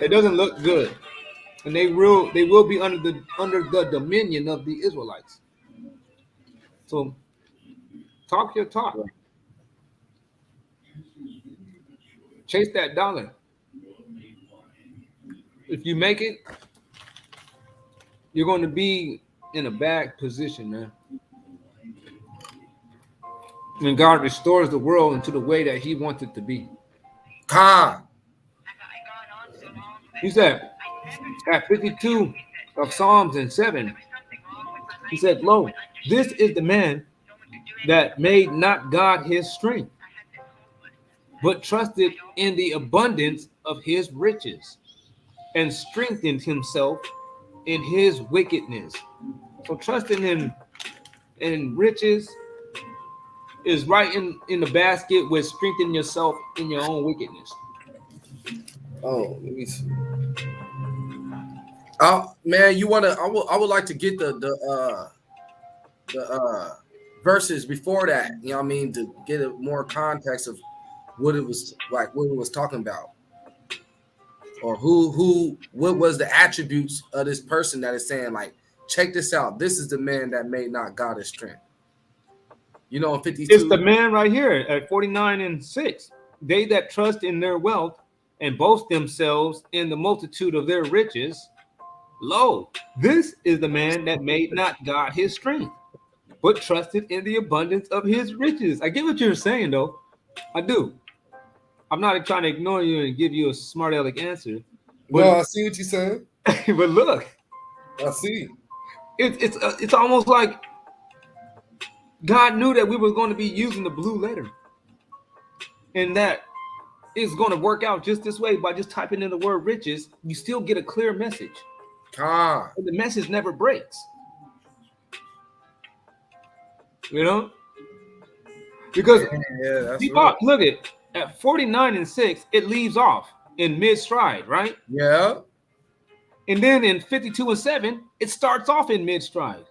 S4: It doesn't look good, and they will be under the dominion of the Israelites. So talk your talk. Chase that dollar. If you make it, you're going to be in a bad position, man. When God restores the world into the way that He wants it to be.
S3: Con.
S4: He said at 52 of Psalms and 7, he said, "Lo, this is the man that made not God his strength, but trusted in the abundance of his riches, and strengthened himself in his wickedness." So trusting in riches is right in the basket with strengthening yourself in your own wickedness.
S3: Oh, let me see. Oh man, I would like to get the verses before that, you know what I mean, to get a more context of what it was like, what it was talking about. Or what was the attributes of this person that is saying, like, check this out. This is the man that made not God his strength. You know, in 52.
S4: It's the man right here at 49 and 6. They that trust in their wealth and boast themselves in the multitude of their riches, lo, this is the man that made not God his strength, but trusted in the abundance of his riches. I get what you're saying, though. I do. I'm not trying to ignore you and give you a smart aleck answer.
S3: But, no, I see what you're saying.
S4: But look,
S3: I see.
S4: It's almost like God knew that we were going to be using the blue letter, and that it's going to work out just this way. By just typing in the word riches, you still get a clear message. And the message never breaks. You know? Because look at 49 and 6, it leaves off in mid-stride, right?
S3: Yeah.
S4: And then in 52 and 7, it starts off in mid-stride.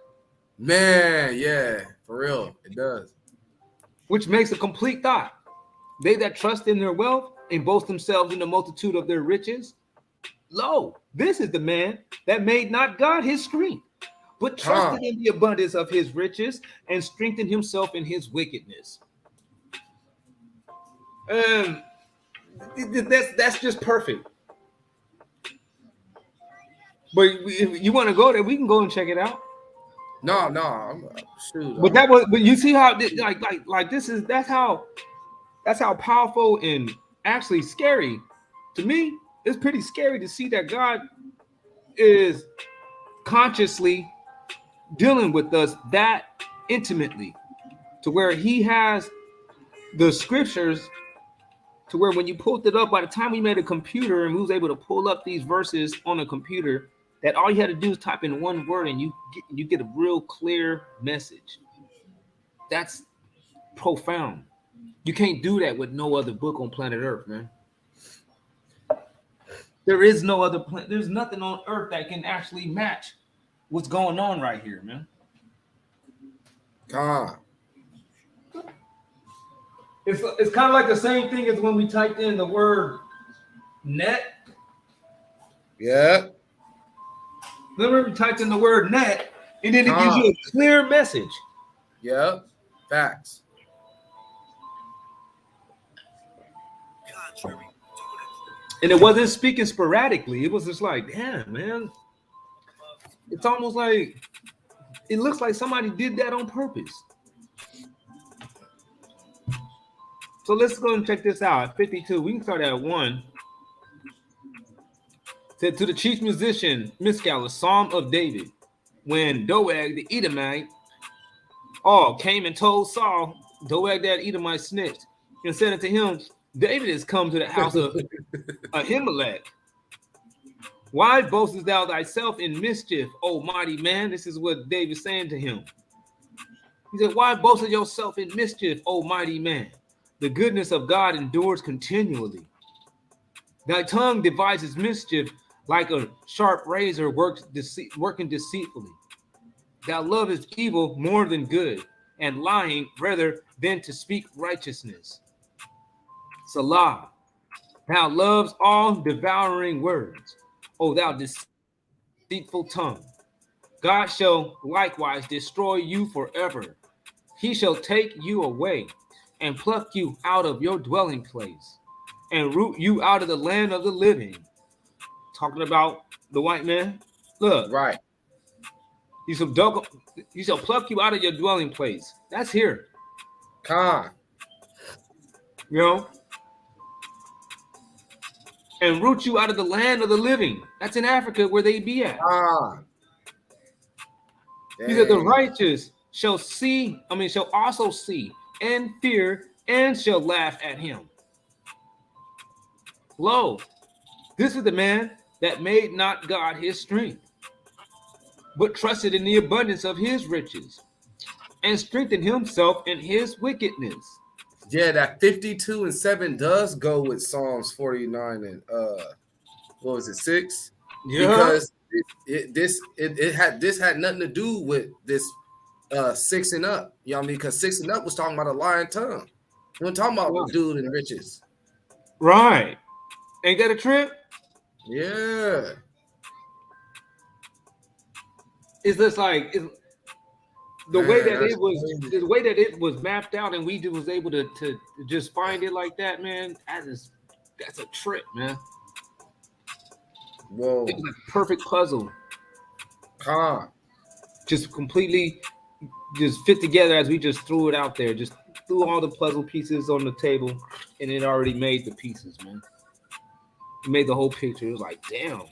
S3: Man, yeah, for real, it does.
S4: Which makes a complete thought. They that trust in their wealth and boast themselves in the multitude of their riches, lo, this is the man that made not God his strength, but trusted in the abundance of his riches and strengthened himself in his wickedness. That's just perfect. But if you want to go there, we can go and check it out.
S3: No, I'm shoot.
S4: But but you see how like this is that's how powerful and actually scary. To me, it's pretty scary to see that God is consciously dealing with us that intimately, to where He has the scriptures, to where when you pulled it up, by the time we made a computer and we was able to pull up these verses on a computer, that all you had to do is type in one word and you get a real clear message. That's profound. You can't do that with no other book on planet Earth, man. There is no other planet. There's nothing on Earth that can actually match what's going on right here, man. It's kind of like the same thing as when we typed in the word net.
S3: Yeah.
S4: Remember we typed in the word net, and then it gives you a clear message.
S3: Yeah. Facts.
S4: And it wasn't speaking sporadically. It was just like, damn, man. It's almost like it looks like somebody did that on purpose. So let's go and check this out. At 52, we can start at 1. Said to the chief musician, Miskal, a psalm of David, when Doeg the Edomite came and told Saul, Doeg that Edomite snitched, and said unto him, David is come to the house of Ahimelech. Why boastest thou thyself in mischief, O mighty man? This is what David's saying to him. He said, why boastest yourself in mischief, O mighty man? The goodness of God endures continually. Thy tongue devises mischief like a sharp razor working deceitfully. Thou lovest evil more than good, and lying rather than to speak righteousness. Salah. Thou loves all devouring words, O thou deceitful tongue. God shall likewise destroy you forever. He shall take you away and pluck you out of your dwelling place and root you out of the land of the living. Talking about the white man. Look.
S3: Right.
S4: He shall pluck you out of your dwelling place. That's here. You know? And root you out of the land of the living. That's in Africa where they be at. He said the righteous shall also see and fear and shall laugh at him. Lo, this is the man that made not God his strength, but trusted in the abundance of his riches and strengthened himself in his wickedness.
S3: Yeah, that 52 and 7 does go with Psalms 49 and what was it, 6?
S4: Yeah.
S3: Because this had nothing to do with this 6 and up. You know what I mean? Because 6 and up was talking about a lying tongue. We weren't talking about the dude and riches.
S4: Right. Ain't that a trip?
S3: Yeah.
S4: It's just like the way that it was mapped out, and we was able to just find it like that, man. That's a trip, man.
S3: Whoa.
S4: It was a perfect puzzle. Just completely just fit together as we just threw it out there. Just threw all the puzzle pieces on the table, and it already made the pieces, man. It made the whole picture. It was like, damn.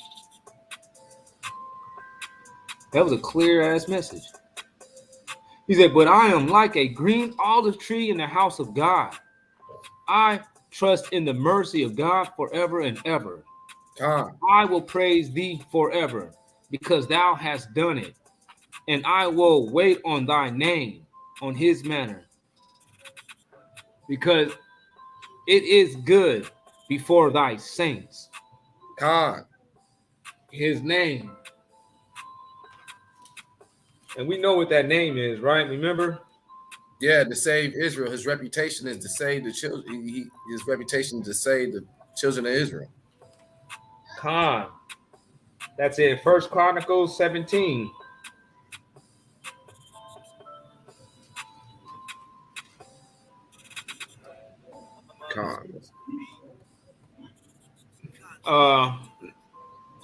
S4: That was a clear ass message. He said, but I am like a green olive tree in the house of God. I trust in the mercy of God forever and ever. I will praise thee forever because thou hast done it. And I will wait on thy name, on his manner. Because it is good before thy saints. His name. And we know what that name is, right? Remember?
S3: Yeah, to save Israel. His reputation is to save the children. His reputation is to save the children of Israel.
S4: That's it. 1 Chronicles 17.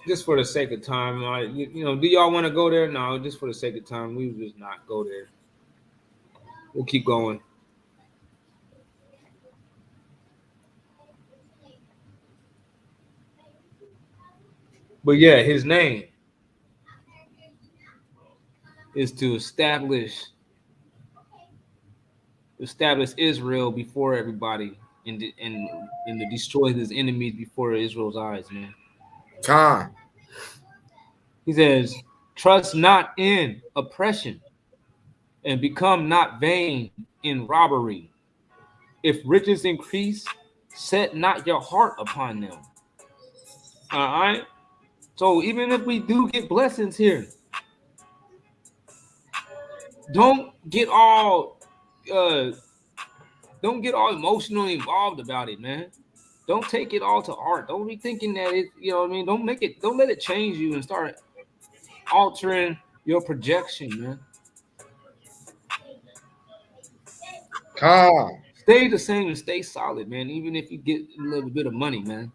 S4: just for the sake of time, do y'all want to go there? No, just for the sake of time, we would just not go there. We'll keep going. But yeah, his name is to establish Israel before everybody and to destroy his enemies before Israel's eyes, man.
S3: Con.
S4: He says, trust not in oppression and become not vain in robbery. If riches increase, set not your heart upon them. All right. So even if we do get blessings here, don't get all emotionally involved about it, man. Don't take it all to heart. Don't be thinking that it, you know what I mean? Don't let it change you and start altering your projection, man.
S3: Con.
S4: Stay the same and stay solid, man. Even if you get a little bit of money, man.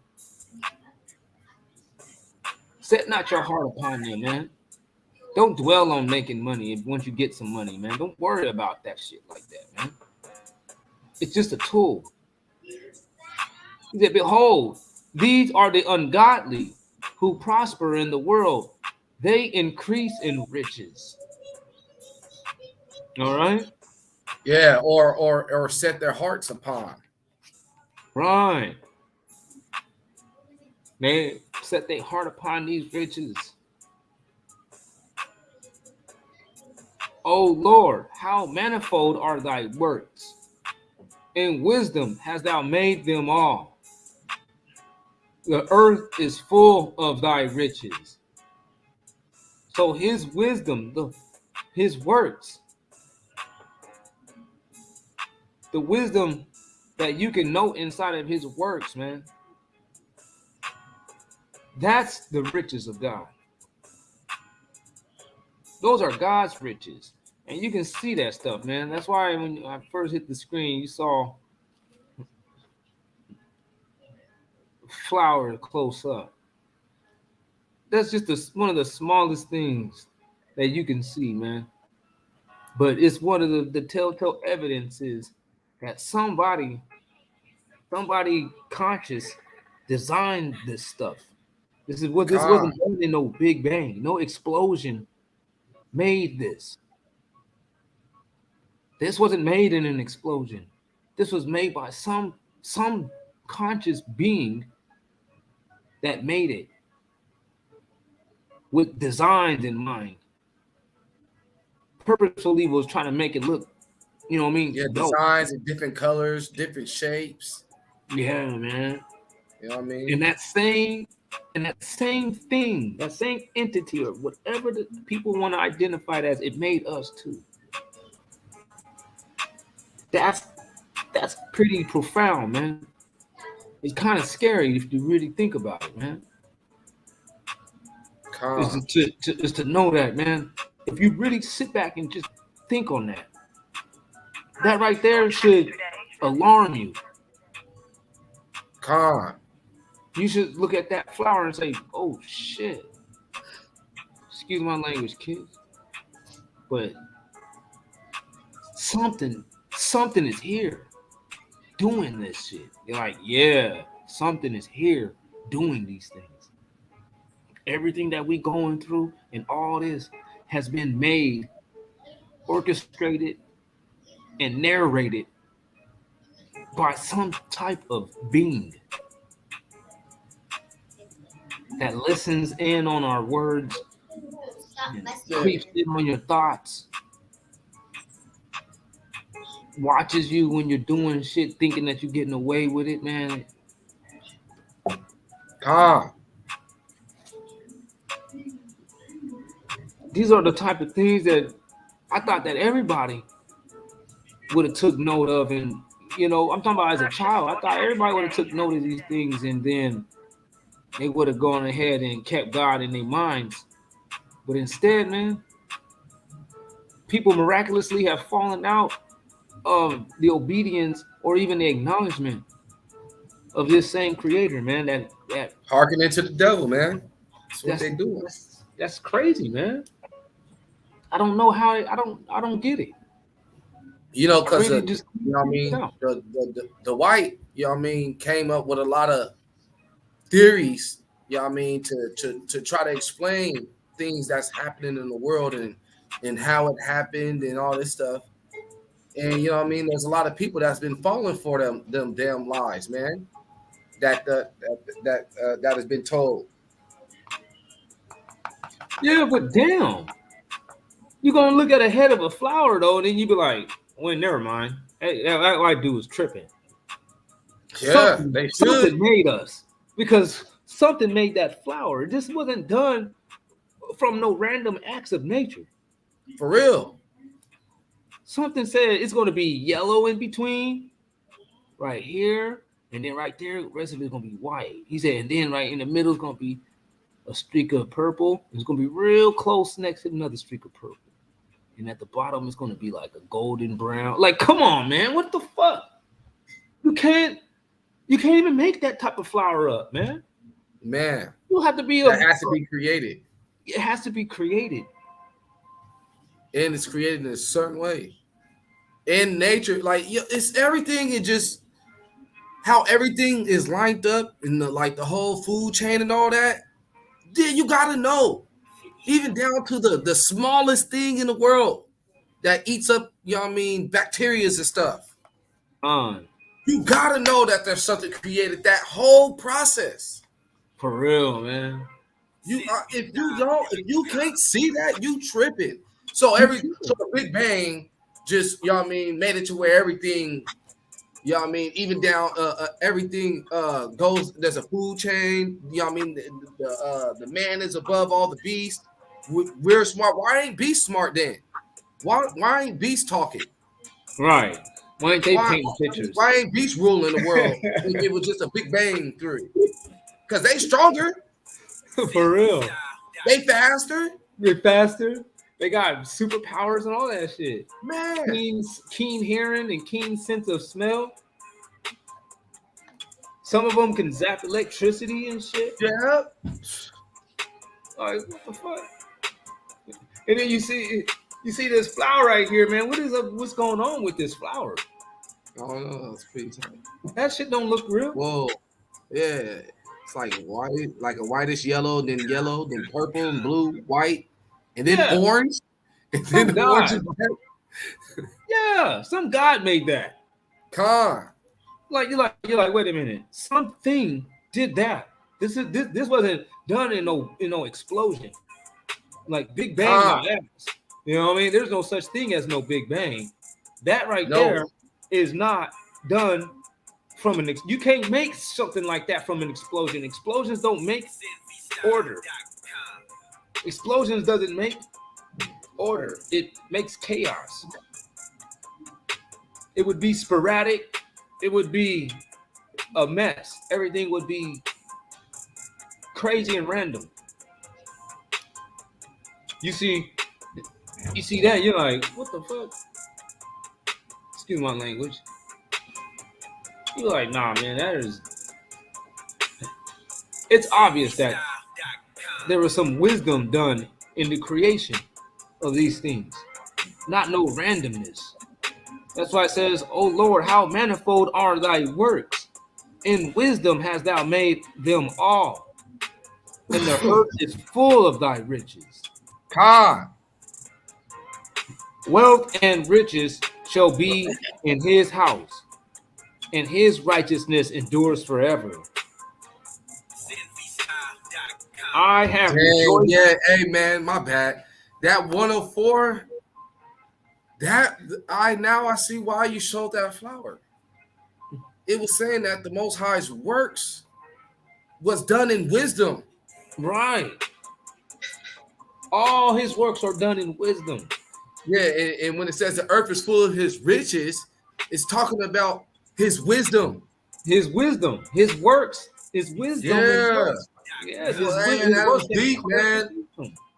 S4: Set not your heart upon them, man. Don't dwell on making money once you get some money, man. Don't worry about that shit like that, man. It's just a tool. He said, behold, these are the ungodly who prosper in the world. They increase in riches. All right?
S3: Yeah, or set their hearts upon.
S4: Right. They set their heart upon these riches. O Lord, how manifold are thy works. In wisdom hast thou made them all. The earth is full of thy riches. So his wisdom, his works, the wisdom that you can know inside of his works, man, that's the riches of God. Those are God's riches. And you can see that stuff, man. That's why when I first hit the screen, you saw flower close up. That's just one of the smallest things that you can see, man. But it's one of the telltale evidences that somebody conscious designed this stuff. This wasn't done in no Big Bang, no explosion made this. This wasn't made in an explosion. This was made by some conscious being that made it with designs in mind. Purposefully was trying to make it look, you know what I mean?
S3: Yeah,
S4: dope.
S3: designs in different colors, different shapes.
S4: Yeah, man.
S3: You know what I mean?
S4: And that same thing, that same entity or whatever the people want to identify it as, it made us too. That's pretty profound, man. It's kind of scary if you really think about it, man. Is to know that, man. If you really sit back and just think on that, that right there should alarm you. You should look at that flower and say, "Oh shit." Excuse my language, kids, but something is here doing this shit. You're like, yeah, something is here doing these things. Everything that we going through and all this has been made, orchestrated, and narrated by some type of being that listens in on our words, creeps in on your thoughts, watches you when you're doing shit, thinking that you're getting away with it, man. These are the type of things that I thought that everybody would have took note of. And, you know, I'm talking about as a child, I thought everybody would have took note of these things and then they would have gone ahead and kept God in their minds. But instead, man, people miraculously have fallen out of the obedience or even the acknowledgement of this same creator, man, that
S3: hearkening to the devil, man. That's what they do.
S4: That's crazy, man. I don't know how. I don't get it.
S3: You know,
S4: I
S3: because
S4: really just
S3: you know what I
S4: figure it
S3: mean,
S4: out.
S3: the white, you know what I mean, came up with a lot of theories, you know what I mean, to try to explain things that's happening in the world and how it happened and all this stuff. And you know what I mean, there's a lot of people that's been falling for them damn lies, man. That has been told.
S4: Yeah, but damn, you're gonna look at a head of a flower though, and then you be like, "Well, never mind. Hey, that white dude was tripping.
S3: Yeah,
S4: Something,
S3: they should.
S4: something made us because something made that flower. This wasn't done from no random acts of nature.
S3: For real.
S4: Something said it's gonna be yellow in between, right here, and then right there, the rest of it's gonna be white. He said, and then right in the middle is gonna be a streak of purple. It's gonna be real close next to another streak of purple. And at the bottom, it's gonna be like a golden brown. Like, come on, man, what the fuck? You can't even make that type of flower up, man.
S3: Man,
S4: You have to be
S3: that has to be created.
S4: It has to be created.
S3: And it's created in a certain way. In nature, like it's everything, it just how everything is lined up in the whole food chain and all that. Then you gotta know. Even down to the smallest thing in the world that eats up, you know what I mean, bacteria and stuff. You gotta know that there's something created that whole process.
S4: For real, man.
S3: If you can't see that, you tripping. So the Big Bang just, you know what I mean, made it to where everything, you know what I mean, even down everything goes. There's a food chain. You know what I mean. The man is above all the beasts. We're smart. Why ain't beast smart then? Why ain't beast talking?
S4: Right. Why ain't they painting pictures?
S3: Why ain't beast ruling the world? If it was just a Big Bang theory. Because they stronger.
S4: For real.
S3: They faster.
S4: They're faster. They got superpowers and all that shit.
S3: Man.
S4: Keen hearing and keen sense of smell. Some of them can zap electricity and shit.
S3: Yeah.
S4: Like, what the fuck? And then you see this flower right here, man. What's going on with this flower?
S3: I don't know. It's pretty tight.
S4: That shit don't look real.
S3: Whoa. Yeah. It's like white, like a whitish yellow, then purple and blue, white, and then orange. And then orange and black.
S4: Yeah, some god made that.
S3: Con.
S4: Like you're like, wait a minute. Something did that. This wasn't done in no explosion. Like Big Bang, my ass. You know what I mean? There's no such thing as no Big Bang. That right there is not done from an. You can't make something like that from an explosion. Explosions don't make order. Explosions doesn't make order. It makes chaos. It would be sporadic. It would be a mess. Everything would be crazy and random. You see that, you're like, what the fuck? Excuse my language. You're like, nah, man, it's obvious that there was some wisdom done in the creation of these things, not no randomness. That's why it says, "Oh Lord, how manifold are thy works. In wisdom hast thou made them all. And the earth is full of thy riches."
S3: Con.
S4: Wealth and riches shall be in his house, and his righteousness endures forever. I have rejoiced.
S3: Yeah, hey man, my bad. That 104, I see why you showed that flower. It was saying that the Most High's works was done in wisdom.
S4: Right. All his works are done in wisdom.
S3: Yeah, and when it says the earth is full of his riches, it's talking about his wisdom.
S4: His wisdom, his works, his wisdom.
S3: Yeah.
S4: Yes,
S3: that was deep, man.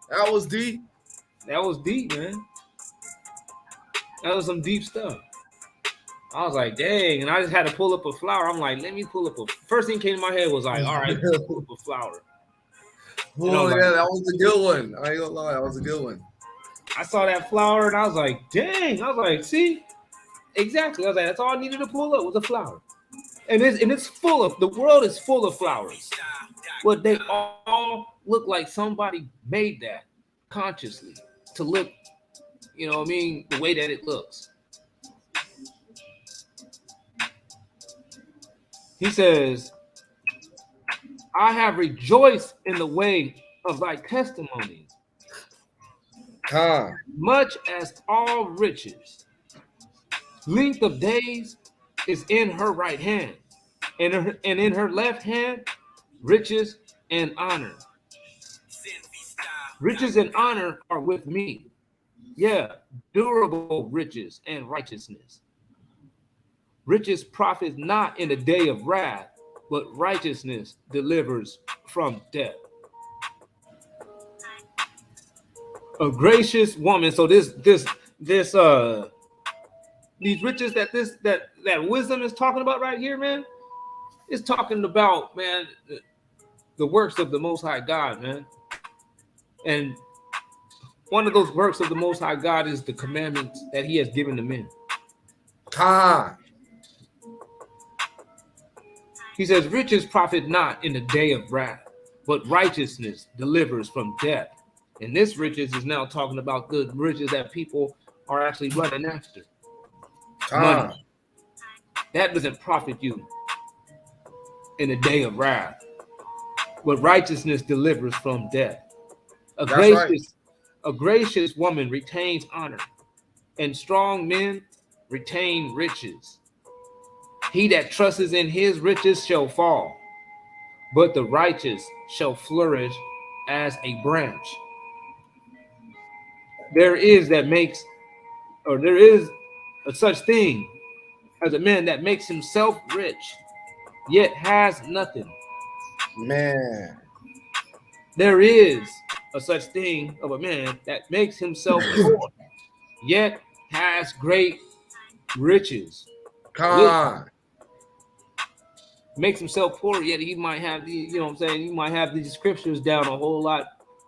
S3: That was deep.
S4: That was deep, man. That was some deep stuff. I was like, dang, and I just had to pull up a flower. I'm like, let me pull up a. First thing came to my head was like, all right, pull up a flower.
S3: Oh yeah, that was a good one. I ain't gonna lie, that was a good one.
S4: I saw that flower and I was like, dang. I was like, see, exactly. I was like, that's all I needed to pull up was a flower. And it's full of, the world is full of flowers. But they all look like somebody made that consciously to look, you know what I mean, the way that it looks. He says, I have rejoiced in the way of thy testimonies, much as all riches. Length of days is in her right hand, and in her left hand, riches and honor. Riches and honor are with me. Yeah, durable riches and righteousness. Riches profit not in the day of wrath, but righteousness delivers from death. A gracious woman. So these riches that wisdom is talking about right here, man, is talking about, man, the works of the Most High God, man. And one of those works of the Most High God is the commandments that He has given to men. He says, riches profit not in the day of wrath, but righteousness delivers from death. And this riches is now talking about the riches that people are actually running after. Money. That doesn't profit you in the day of wrath, but righteousness delivers from death. A gracious woman retains honor, and strong men retain riches. He that trusts in his riches shall fall, but the righteous shall flourish as a branch. There is a such thing as a man that makes himself rich, yet has nothing.
S3: Man.
S4: There is a such thing of a man that makes himself poor, yet has great riches. Makes himself poor, yet he might have the, you know what I'm saying, he might have these scriptures down a whole lot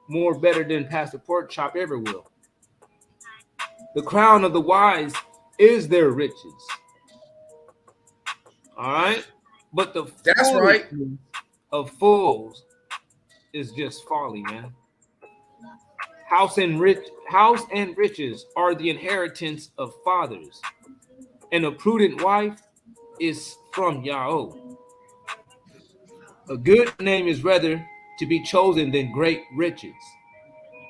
S4: more better than Pastor Pork Chop ever will. The crown of the wise is their riches. All right? But the of fools is just folly, man. House and riches are the inheritance of fathers, and a prudent wife is from Yahweh. A good name is rather to be chosen than great riches,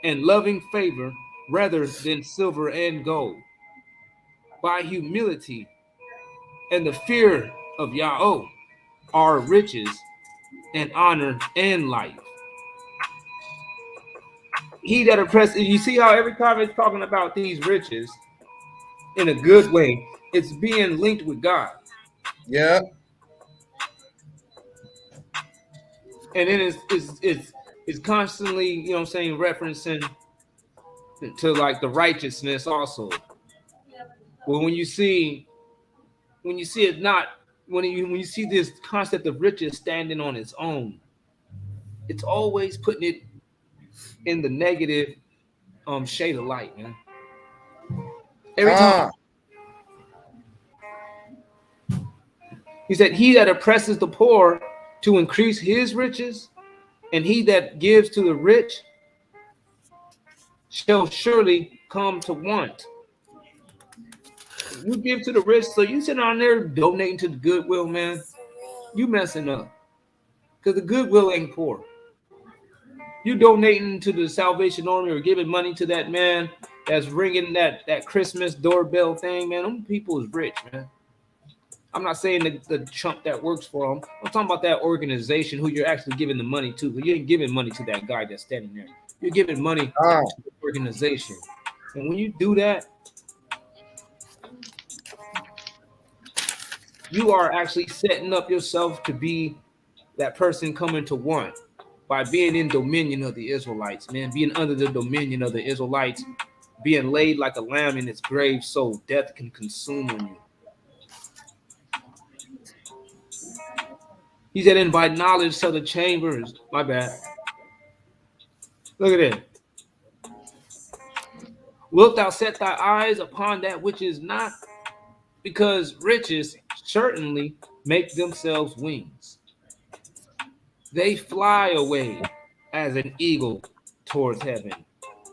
S4: and loving favor rather than silver and gold. By humility and the fear of Yahweh are riches and honor and life. He that oppresses, you see how every time it's talking about these riches in a good way, it's being linked with God.
S3: Yeah.
S4: And then it's constantly, you know what I'm saying, referencing to like the righteousness also. Well, when you see it not, when you see this concept of riches standing on its own, it's always putting it in the negative shade of light, man. Every time. He said, he that oppresses the poor to increase his riches, and he that gives to the rich shall surely come to want. You give to the rich, so you sitting on there donating to the Goodwill, man, you messing up. Because the Goodwill ain't poor. You donating to the Salvation Army or giving money to that man that's ringing that Christmas doorbell thing, man, them people is rich, man. I'm not saying the chump that works for them. I'm talking about that organization who you're actually giving the money to. You ain't giving money to that guy that's standing there. You're giving money to the organization. And when you do that, you are actually setting up yourself to be that person coming to want by being in dominion of the Israelites, man, being under the dominion of the Israelites, being laid like a lamb in its grave so death can consume you. He said, and by knowledge shall the chambers, my bad. Look at it. Wilt thou set thy eyes upon that which is not? Because riches certainly make themselves wings. They fly away as an eagle towards heaven.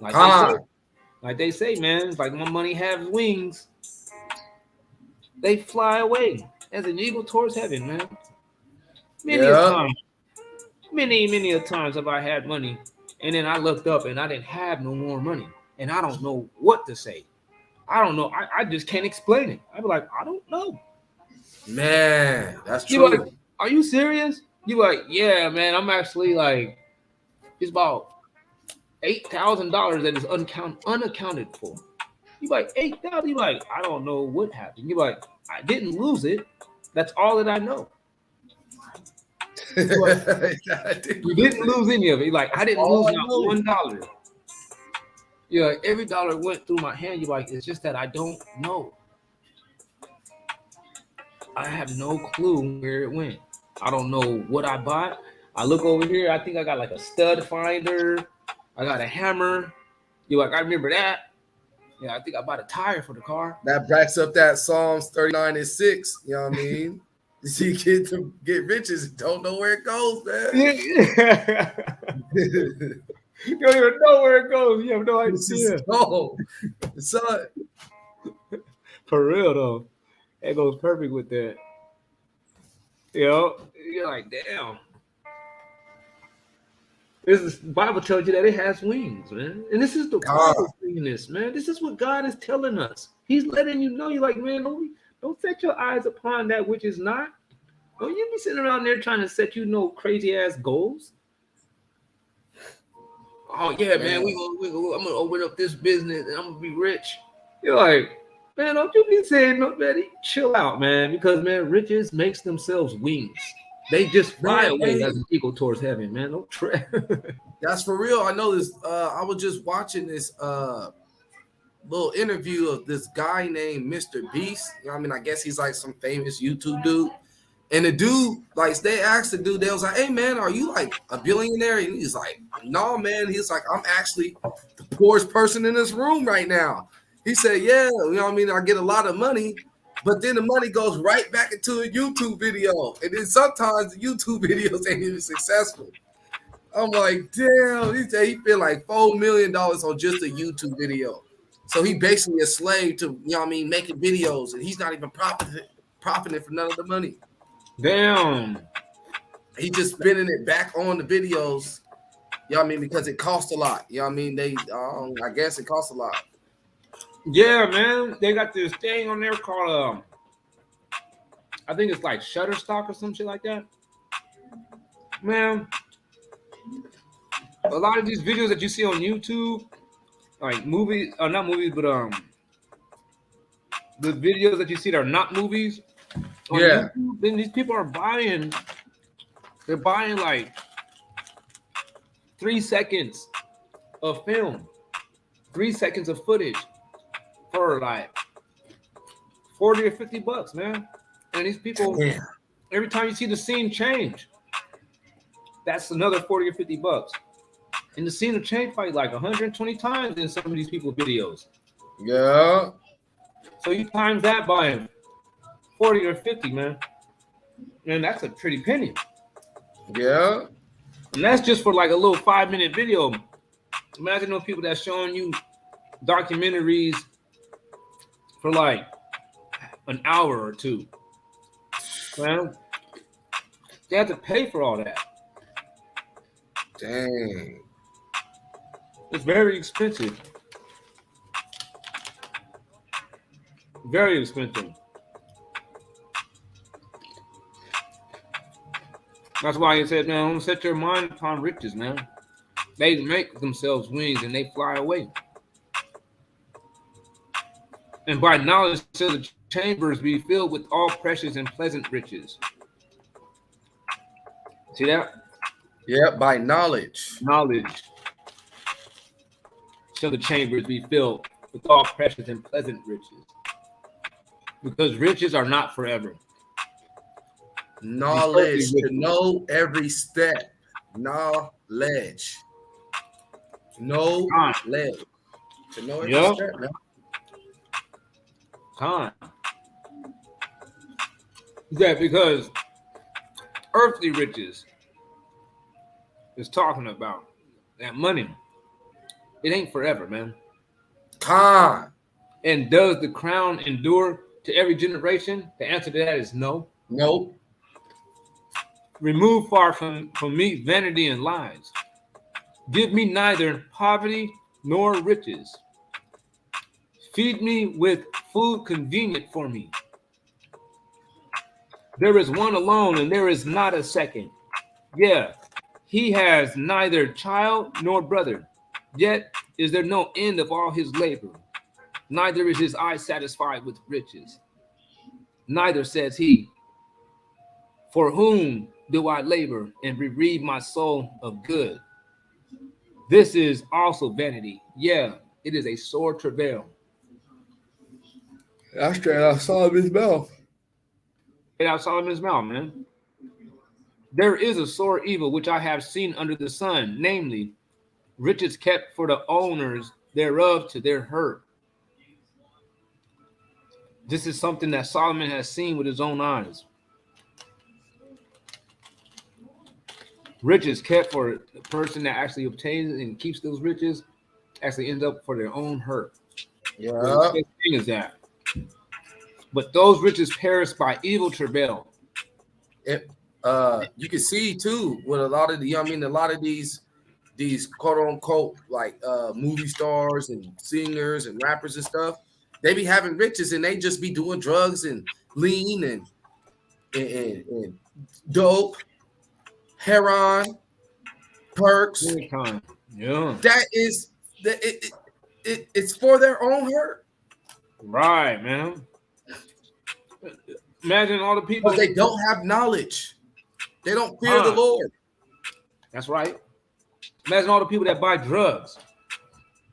S4: Like they say, man, it's like my money has wings. They fly away as an eagle towards heaven, man. Many a times have I had money, and then I looked up and I didn't have no more money, and I don't know what to say. I don't know. I just can't explain it. I'd be like, I don't know.
S3: Man, that's
S4: You
S3: true.
S4: like, are you serious? You like, yeah, man. I'm actually like, it's about $8,000 that is unaccounted for. You like 8,000? You like, I don't know what happened. You like, I didn't lose it. That's all that I know. You didn't lose any of it. You're like, I didn't lose not $1. Yeah, like, every dollar went through my hand. You're like, it's just that I don't know. I have no clue where it went. I don't know what I bought. I look over here. I think I got like a stud finder. I got a hammer. You're like, I remember that. Yeah, I think I bought a tire for the car.
S3: That backs up that Psalms 39:6. You know what I mean? You see kids get riches and don't know where it goes, man.
S4: You don't even know where it goes. You have no idea.
S3: Son.
S4: For real though. That goes perfect with that. You know, you're like, damn. The Bible tells you that it has wings, man. And this is the Bible saying this, man. This is what God is telling us. He's letting you know. You're like, man, don't set your eyes upon that which is not. Don't you be sitting around there trying to set crazy ass goals. Oh yeah, man. I'm gonna open up this business and I'm gonna be rich. You're like, man, don't you be saying no, man. Chill out, man. Because man, riches makes themselves wings. They just fly away as an eagle towards heaven, man. Don't trip.
S3: That's for real. I know this. I was just watching this little interview of this guy named Mr. Beast. You know what I mean? I guess he's like some famous YouTube dude. And the dude, like, they asked the dude, they was like, hey, man, are you like a billionaire? And he's like, no, man. He's like, I'm actually the poorest person in this room right now. He said, yeah, you know what I mean? I get a lot of money, but then the money goes right back into a YouTube video. And then sometimes the YouTube videos ain't even successful. I'm like, damn. He said he spent like $4 million on just a YouTube video. So he basically a slave to, you know what I mean, making videos. And he's not even profiting for none of the money.
S4: Damn.
S3: He just spending it back on the videos. You know what I mean? Because it costs a lot. You know what I mean? I guess it costs a lot.
S4: Yeah, man. They got this thing on there called I think it's like Shutterstock or some shit like that. Man, a lot of these videos that you see on YouTube, like movies, not movies, but the videos that you see that are not movies on YouTube, then these people are buying like 3 seconds of film, 3 seconds of footage for like $40 or $50, man. And these people, every time you see the scene change, that's another $40 or $50. And the scene will change probably like 120 times in some of these people's videos.
S3: Yeah.
S4: So you times that by 40 or 50, man. And that's a pretty penny.
S3: Yeah.
S4: And that's just for like a little 5-minute video. Imagine those people that's showing you documentaries for like an hour or two. Man, they have to pay for all that.
S3: Dang.
S4: It's very expensive. Very expensive. That's why he said, man, don't set your mind upon riches, man. They make themselves wings and they fly away. And by knowledge shall the chambers be filled with all precious and pleasant riches. See that?
S3: Yeah, by knowledge.
S4: Knowledge shall the chambers be filled with all precious and pleasant riches. Because riches are not forever.
S3: Knowledge, to know every step. Knowledge. No
S4: Con.
S3: leg. To know every
S4: Yep.
S3: step, man.
S4: Con. Yeah, because earthly riches is talking about that money. It ain't forever, man.
S3: Con.
S4: And does the crown endure to every generation? The answer to that is no.
S3: Nope.
S4: Remove far from me vanity and lies. Give me neither poverty nor riches. Feed me with food convenient for me. There is one alone, and there is not a second. Yeah, he has neither child nor brother. Yet is there no end of all his labor. Neither is his eye satisfied with riches. Neither says he, for whom do I labor and bereave my soul of good? This is also vanity. Yeah, it is a sore travail.
S3: That's straight out Solomon's mouth.
S4: Get out Solomon's mouth, man. There is a sore evil which I have seen under the sun, namely, riches kept for the owners thereof to their hurt. This is something that Solomon has seen with his own eyes. Riches kept for the person that actually obtains and keeps those riches actually ends up for their own hurt.
S3: Yeah.
S4: The thing is that. But those riches perish by evil travail.
S3: You can see too with a lot of the, a lot of these quote unquote like movie stars and singers and rappers and stuff, they be having riches and they just be doing drugs and lean and dope, heroin, perks.
S4: Yeah.
S3: That is it's for their own hurt.
S4: Right, man. Imagine all the people.
S3: But they don't have knowledge. They don't fear the Lord.
S4: That's right. Imagine all the people that buy drugs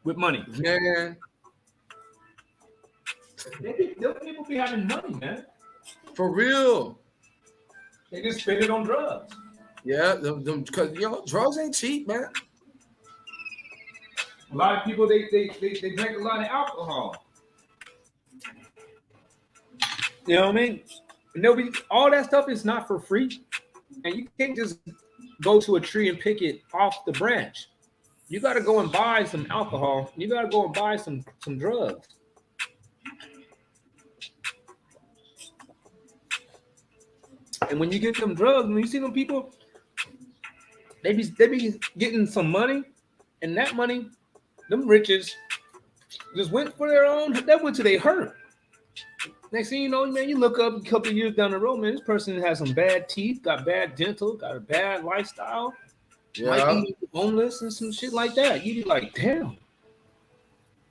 S4: with money.
S3: Man.
S4: Those people be having money, man.
S3: For real.
S4: They just spend it on drugs.
S3: Yeah, because drugs ain't cheap, man.
S4: A lot of people they drink a lot of alcohol. You know what I mean? And all that stuff is not for free, and you can't just go to a tree and pick it off the branch. You got to go and buy some alcohol. You got to go and buy some drugs. And when you get them drugs, when you see them people, they be getting some money, and that money, them riches, just went for their own. That went to their hurt. Next thing you know, man, you look up a couple of years down the road, man, this person has some bad teeth, got bad dental, got a bad lifestyle, might be homeless and some shit like that. You be like, damn.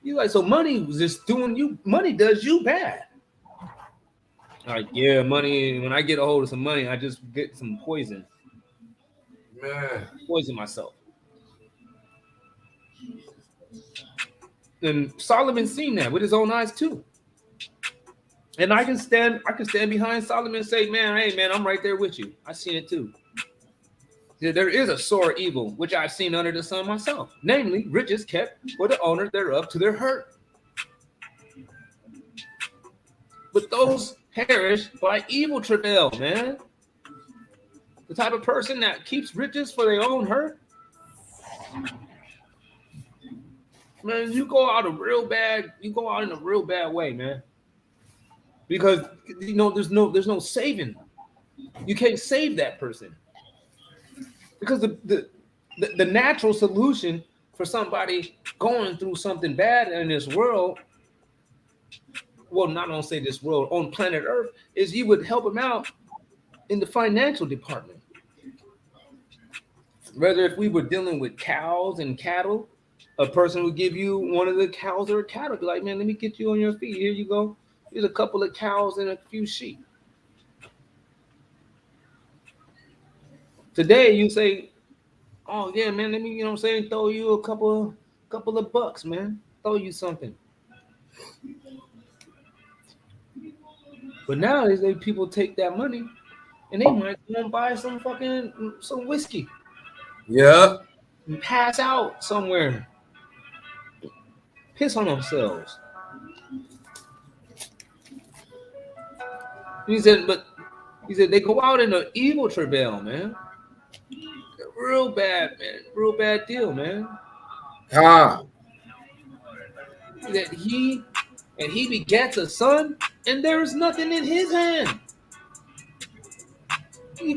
S4: You like, so money was just doing you. Money does you bad. Like, yeah, money. When I get a hold of some money, I just get some poison.
S3: Man,
S4: poison myself. And Solomon seen that with his own eyes too. And I can stand behind Solomon and say, man, hey man, I'm right there with you. I seen it too. There is a sore evil which I've seen under the sun myself, namely riches kept for the owner thereof to their hurt. But those perish by evil travail, man. The type of person that keeps riches for their own hurt, man, you go out in a real bad way, man. Because there's no saving. You can't save that person. Because the natural solution for somebody going through something bad in this world, well, not on say this world, on planet Earth, is you would help them out in the financial department. Whether if we were dealing with cows and cattle, a person would give you one of the cows or cattle, be like, man, let me get you on your feet. Here you go. Here's a couple of cows and a few sheep. Today you say, oh yeah, man, let me, throw you a couple of bucks, man. Throw you something. But nowadays, people take that money and they might go and buy some whiskey.
S3: Yeah.
S4: And pass out somewhere. piss on themselves. He said they go out in an evil travail, man. Real bad, man. Real bad deal, man.
S3: Con.
S4: That he begets a son, and there is nothing in his hand. You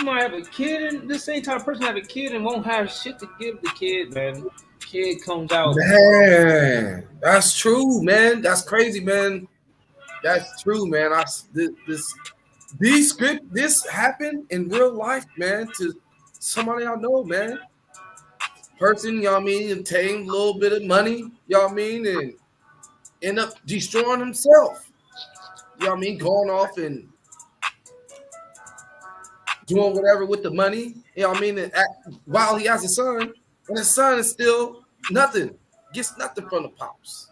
S4: might have a kid, and this same type of person have a kid and won't have shit to give the kid, man. Kid comes out.
S3: Man, that's true, man. That's crazy, man. That's true, man. This happened in real life, man, to somebody I know, man. Person, you know what I mean, obtained a little bit of money, you know what I mean, and end up destroying himself. You know what I mean? Going off and doing whatever with the money, you know what I mean? And while he has a son, and his son is still nothing, gets nothing from the pops.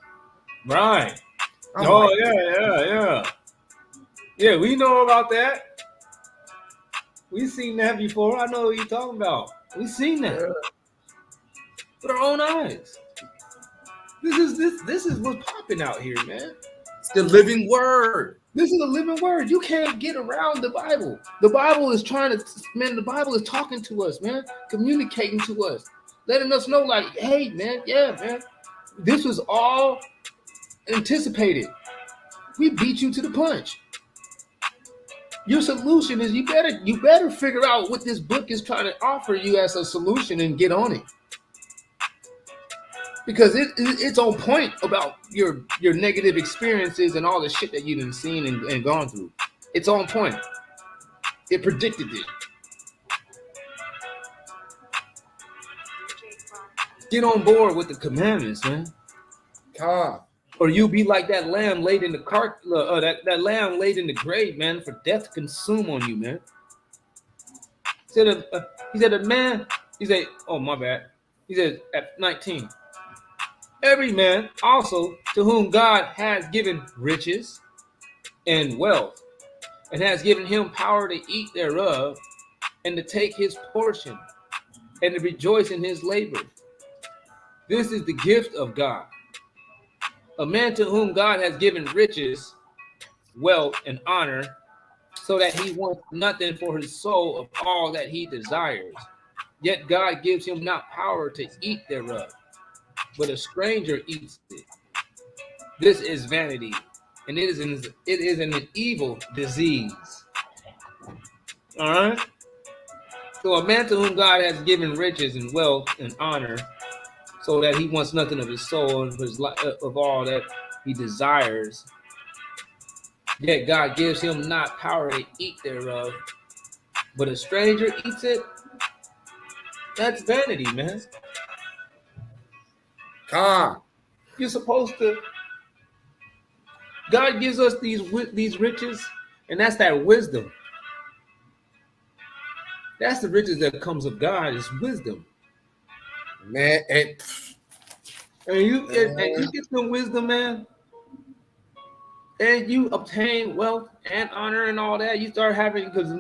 S4: Right.
S3: I'm
S4: Yeah, we know about that. We've seen that before. I know what you're talking about. We've seen that with our own eyes. This is what's popping out here, man.
S3: It's the living word.
S4: This is a living word. You can't get around the Bible. The Bible is the Bible is talking to us, man, communicating to us, letting us know, like, hey, man, yeah, man, this was all anticipated. We beat you to the punch. Your solution is you better figure out what this book is trying to offer you as a solution and get on it. Because it's on point about your negative experiences and all the shit that you've been seen and gone through. It's on point. It predicted it. Get on board with the commandments, man. Or you'll be like that lamb laid in the that lamb laid in the grave, man, for death to consume on you, man. He said, oh, my bad. He said at 19, every man also to whom God has given riches and wealth, and has given him power to eat thereof, and to take his portion, and to rejoice in his labor. This is the gift of God. A man to whom God has given riches, wealth, and honor, so that he wants nothing for his soul of all that he desires. Yet God gives him not power to eat thereof, but a stranger eats it. This is vanity, and it is an evil disease. All right? So a man to whom God has given riches and wealth and honor, so that he wants nothing of his soul and of all that he desires, yet God gives him not power to eat thereof, but a stranger eats it. That's vanity, man. You're supposed to. God gives us these riches, and that's that wisdom. That's the riches that comes of God, is wisdom.
S3: Man,
S4: and you get some wisdom, man, and you obtain wealth and honor and all that. You start having, because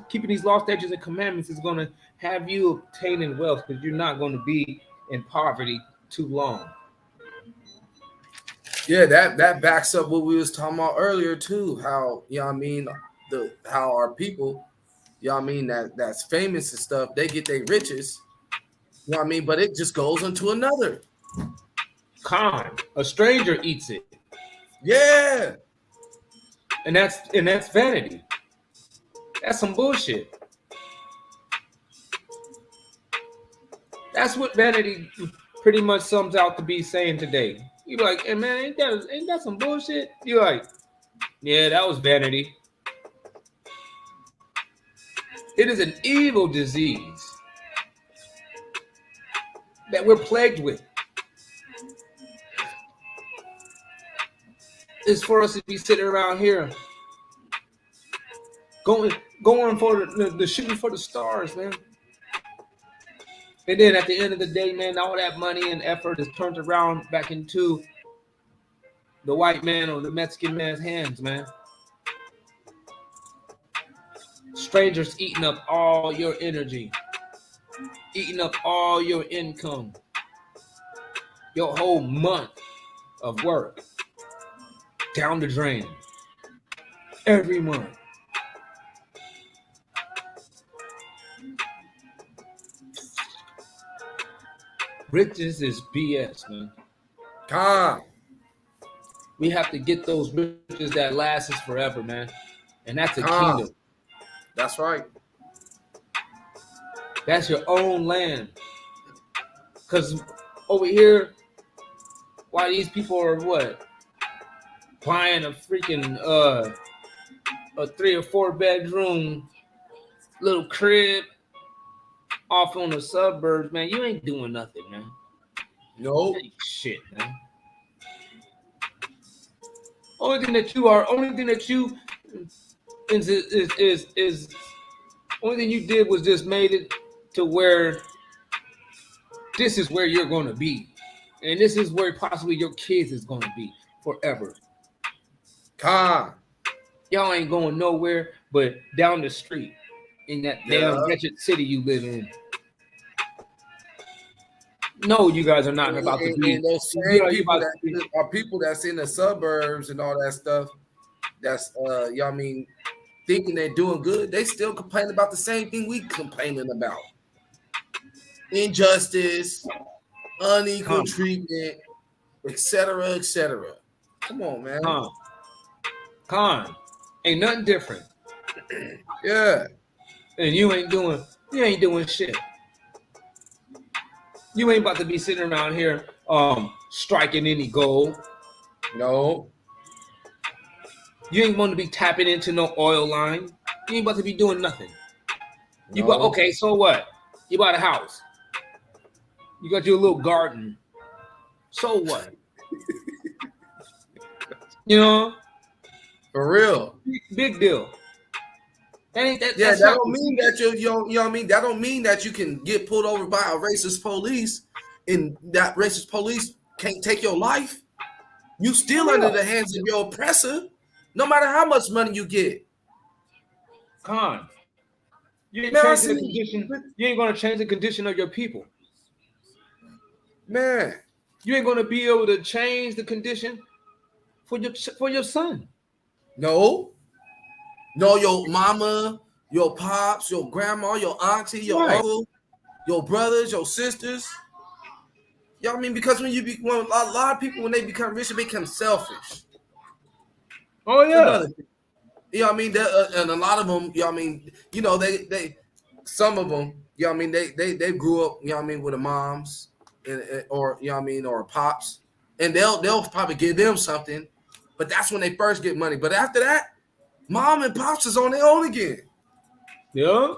S4: keeping these law, statutes, and commandments is going to have you obtaining wealth, because you're not going to be in poverty too long.
S3: Yeah, that backs up what we was talking about earlier too. How, you know what I mean, how our people, you know what I mean, that's famous and stuff, they get their riches, you know what I mean, but it just goes into another.
S4: A stranger eats it.
S3: Yeah.
S4: And that's vanity. That's some bullshit. That's what vanity pretty much sums out to be saying today. You're like, hey man, ain't that some bullshit? You're like, yeah, that was vanity. It is an evil disease that we're plagued with. It's for us to be sitting around here going for the shooting for the stars, man. And then at the end of the day, man, all that money and effort is turned around back into the white man or the Mexican man's hands, man. Strangers eating up all your energy, eating up all your income. your whole month of work down the drain every month. Riches is BS, man.
S3: Con.
S4: We have to get those riches that last us forever, man. And that's a
S3: Con.
S4: kingdom.
S3: That's right.
S4: That's your own land. Because over here, why these people are what? Buying a freaking a 3 or 4 bedroom little crib off on the suburbs, man. You ain't doing nothing, man.
S3: Nope.
S4: Ain't shit, man. Only thing that you is only thing you did was just made it to where this is where you're going to be, and this is where possibly your kids is going to be forever.
S3: Con.
S4: Y'all ain't going nowhere but down the street in that damn wretched city you live in. No, you guys are not about to be.
S3: And those same people that are people that's in the suburbs and all that stuff. That's you know what I mean, thinking they're doing good. They still complain about the same thing we complaining about: injustice, unequal treatment, etc., etc. Come on, man.
S4: Con. Ain't nothing different.
S3: Yeah.
S4: And you ain't doing shit. You ain't about to be sitting around here striking any gold.
S3: No.
S4: You ain't going to be tapping into no oil line. You ain't about to be doing nothing.
S3: No.
S4: You bought, okay, so what? You bought a house. You got your little garden. So what? You know?
S3: For real.
S4: Big deal. That
S3: don't mean that you know what I mean? That don't mean that you can get pulled over by a racist police and that racist police can't take your life. You still under the hands of your oppressor, no matter how much money you get.
S4: Con. You ain't changing the condition. You ain't gonna change the condition of your people.
S3: Man.
S4: You ain't gonna be able to change the condition for your son.
S3: No, your mama, your pops, your grandma, your auntie, your uncle, your brothers, your sisters. You know what I mean? Because when a lot of people, when they become rich, they become selfish.
S4: Oh yeah.
S3: You know what I mean? And a lot of them, you know what I mean? You know, they some of them, you know what I mean? They grew up, you know what I mean, with the moms or you know what I mean, or pops, and they'll probably give them something, but that's when they first get money. But after that, mom and pops is on their own again.
S4: Yeah.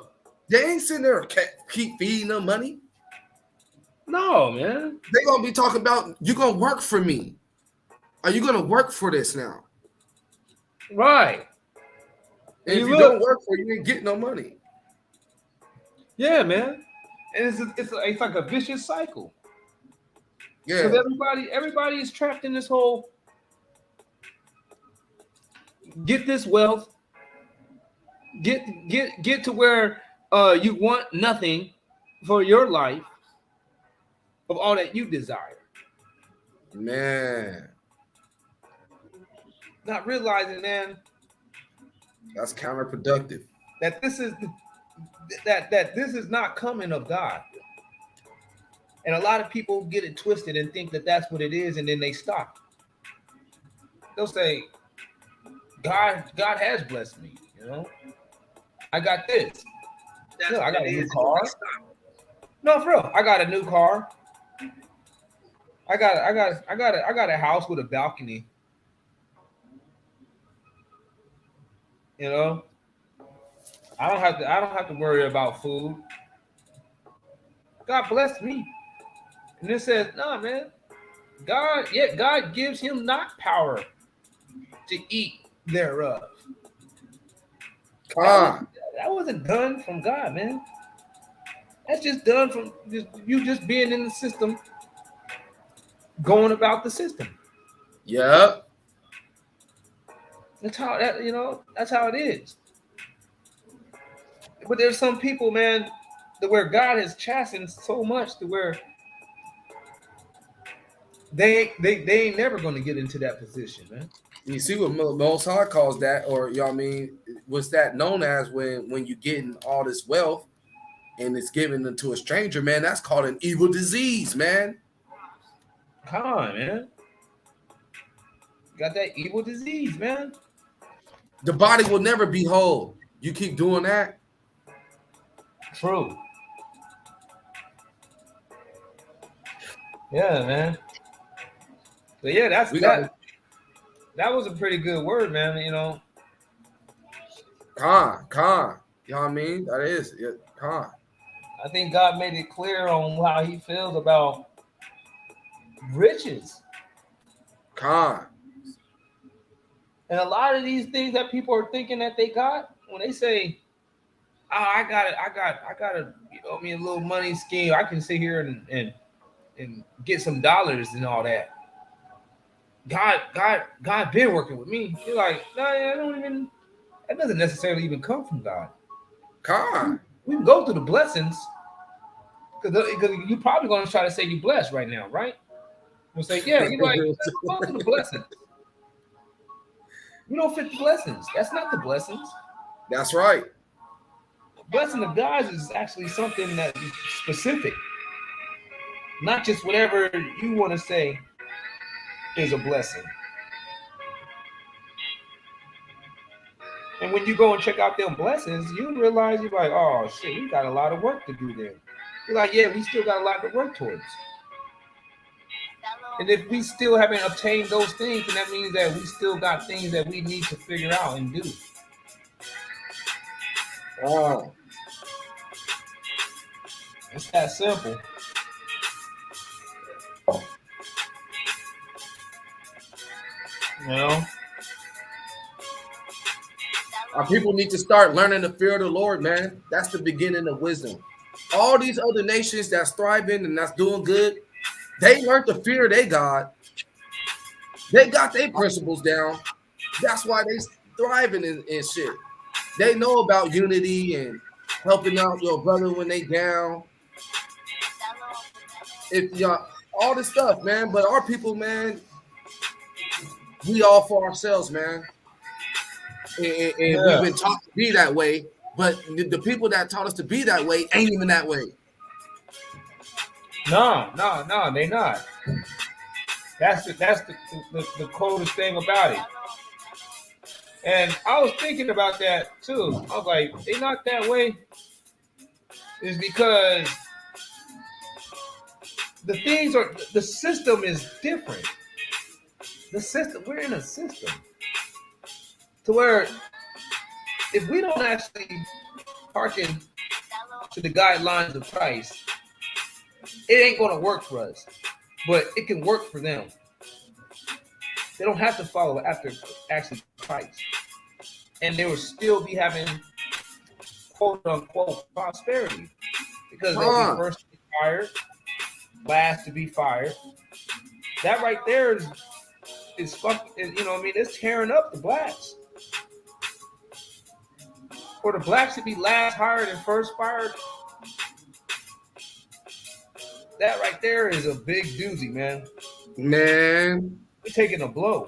S3: They ain't sitting there keep feeding them money.
S4: No, man.
S3: They gonna be talking about, you gonna work for me. Are you gonna work for this now?
S4: Right.
S3: And if you don't work for it, you ain't getting no money.
S4: Yeah, man. And it's like a vicious cycle.
S3: Yeah.
S4: Because everybody is trapped in this whole get this wealth, get to where you want nothing for your life of all that you desire.
S3: Man.
S4: Not realizing, man,
S3: that's counterproductive.
S4: That this is that this is not coming of God. And a lot of people get it twisted and think that that's what it is, and then they stop. They'll say, God has blessed me, you know. I got this. No, I got a new car. No, for real. I got a new car. I got a house with a balcony. You know, I don't have to worry about food. God blessed me. And it says, no, man. God gives him not power to eat thereof. That wasn't done from God, man. That's just done from you just being in the system, going about the system.
S3: Yeah.
S4: That's how it is. But there's some people, man, where God has chastened so much to where they ain't never going to get into that position, man.
S3: You see what Most High calls that, or you know what I mean? What's that known as when you getting all this wealth and it's given to a stranger, man? That's called an evil disease, man.
S4: Come on, man. Got that evil disease, man.
S3: The body will never be whole. You keep doing that.
S4: True. Yeah, man. But yeah, that was a pretty good word, man. You know.
S3: Khan. You know what I mean? That is Khan.
S4: I think God made it clear on how he feels about riches.
S3: Khan.
S4: And a lot of these things that people are thinking that they got, when they say, "Oh, I got a, you know, me a little money scheme. I can sit here and get some dollars and all that." God been working with me. You're like, no, that doesn't necessarily even come from God.
S3: Khan.
S4: We can go through the blessings because you're probably going to try to say you blessed right now, right? You'll say, yeah, you're like, let's go through the blessings. You don't fit the blessings. That's not the blessings.
S3: That's right.
S4: The blessing of God is actually something that is specific, not just whatever you want to say is a blessing. And when you go and check out them blessings, you realize you're like, oh shit, we got a lot of work to do there. You're like, yeah, we still got a lot to work towards. And if we still haven't obtained those things, then that means that we still got things that we need to figure out and do.
S3: Oh.
S4: It's that simple. You know?
S3: Our people need to start learning the fear of the Lord, man. That's the beginning of wisdom. All these other nations that's thriving and that's doing good, they learned to fear their God. They got their principles down. That's why they thriving and shit. They know about unity and helping out your brother when they down. If y'all all this stuff, man. But our people, man, we all for ourselves, man. And we've been taught to be that way, but the people that taught us to be that way ain't even that way.
S4: No, they not. That's the coldest thing about it. And I was thinking about that too. I was like, they not that way is because the system is different. The system, we're in a system to where if we don't actually hearken to the guidelines of Christ, it ain't going to work for us, but it can work for them. They don't have to follow after actually Christ, and they will still be having quote unquote prosperity because they'll be first to be fired, last to be fired. That right there is fucking, you know what I mean? It's tearing up the blacks. For the blacks to be last hired and first fired, that right there is a big doozy, man.
S3: Man.
S4: We're taking a blow.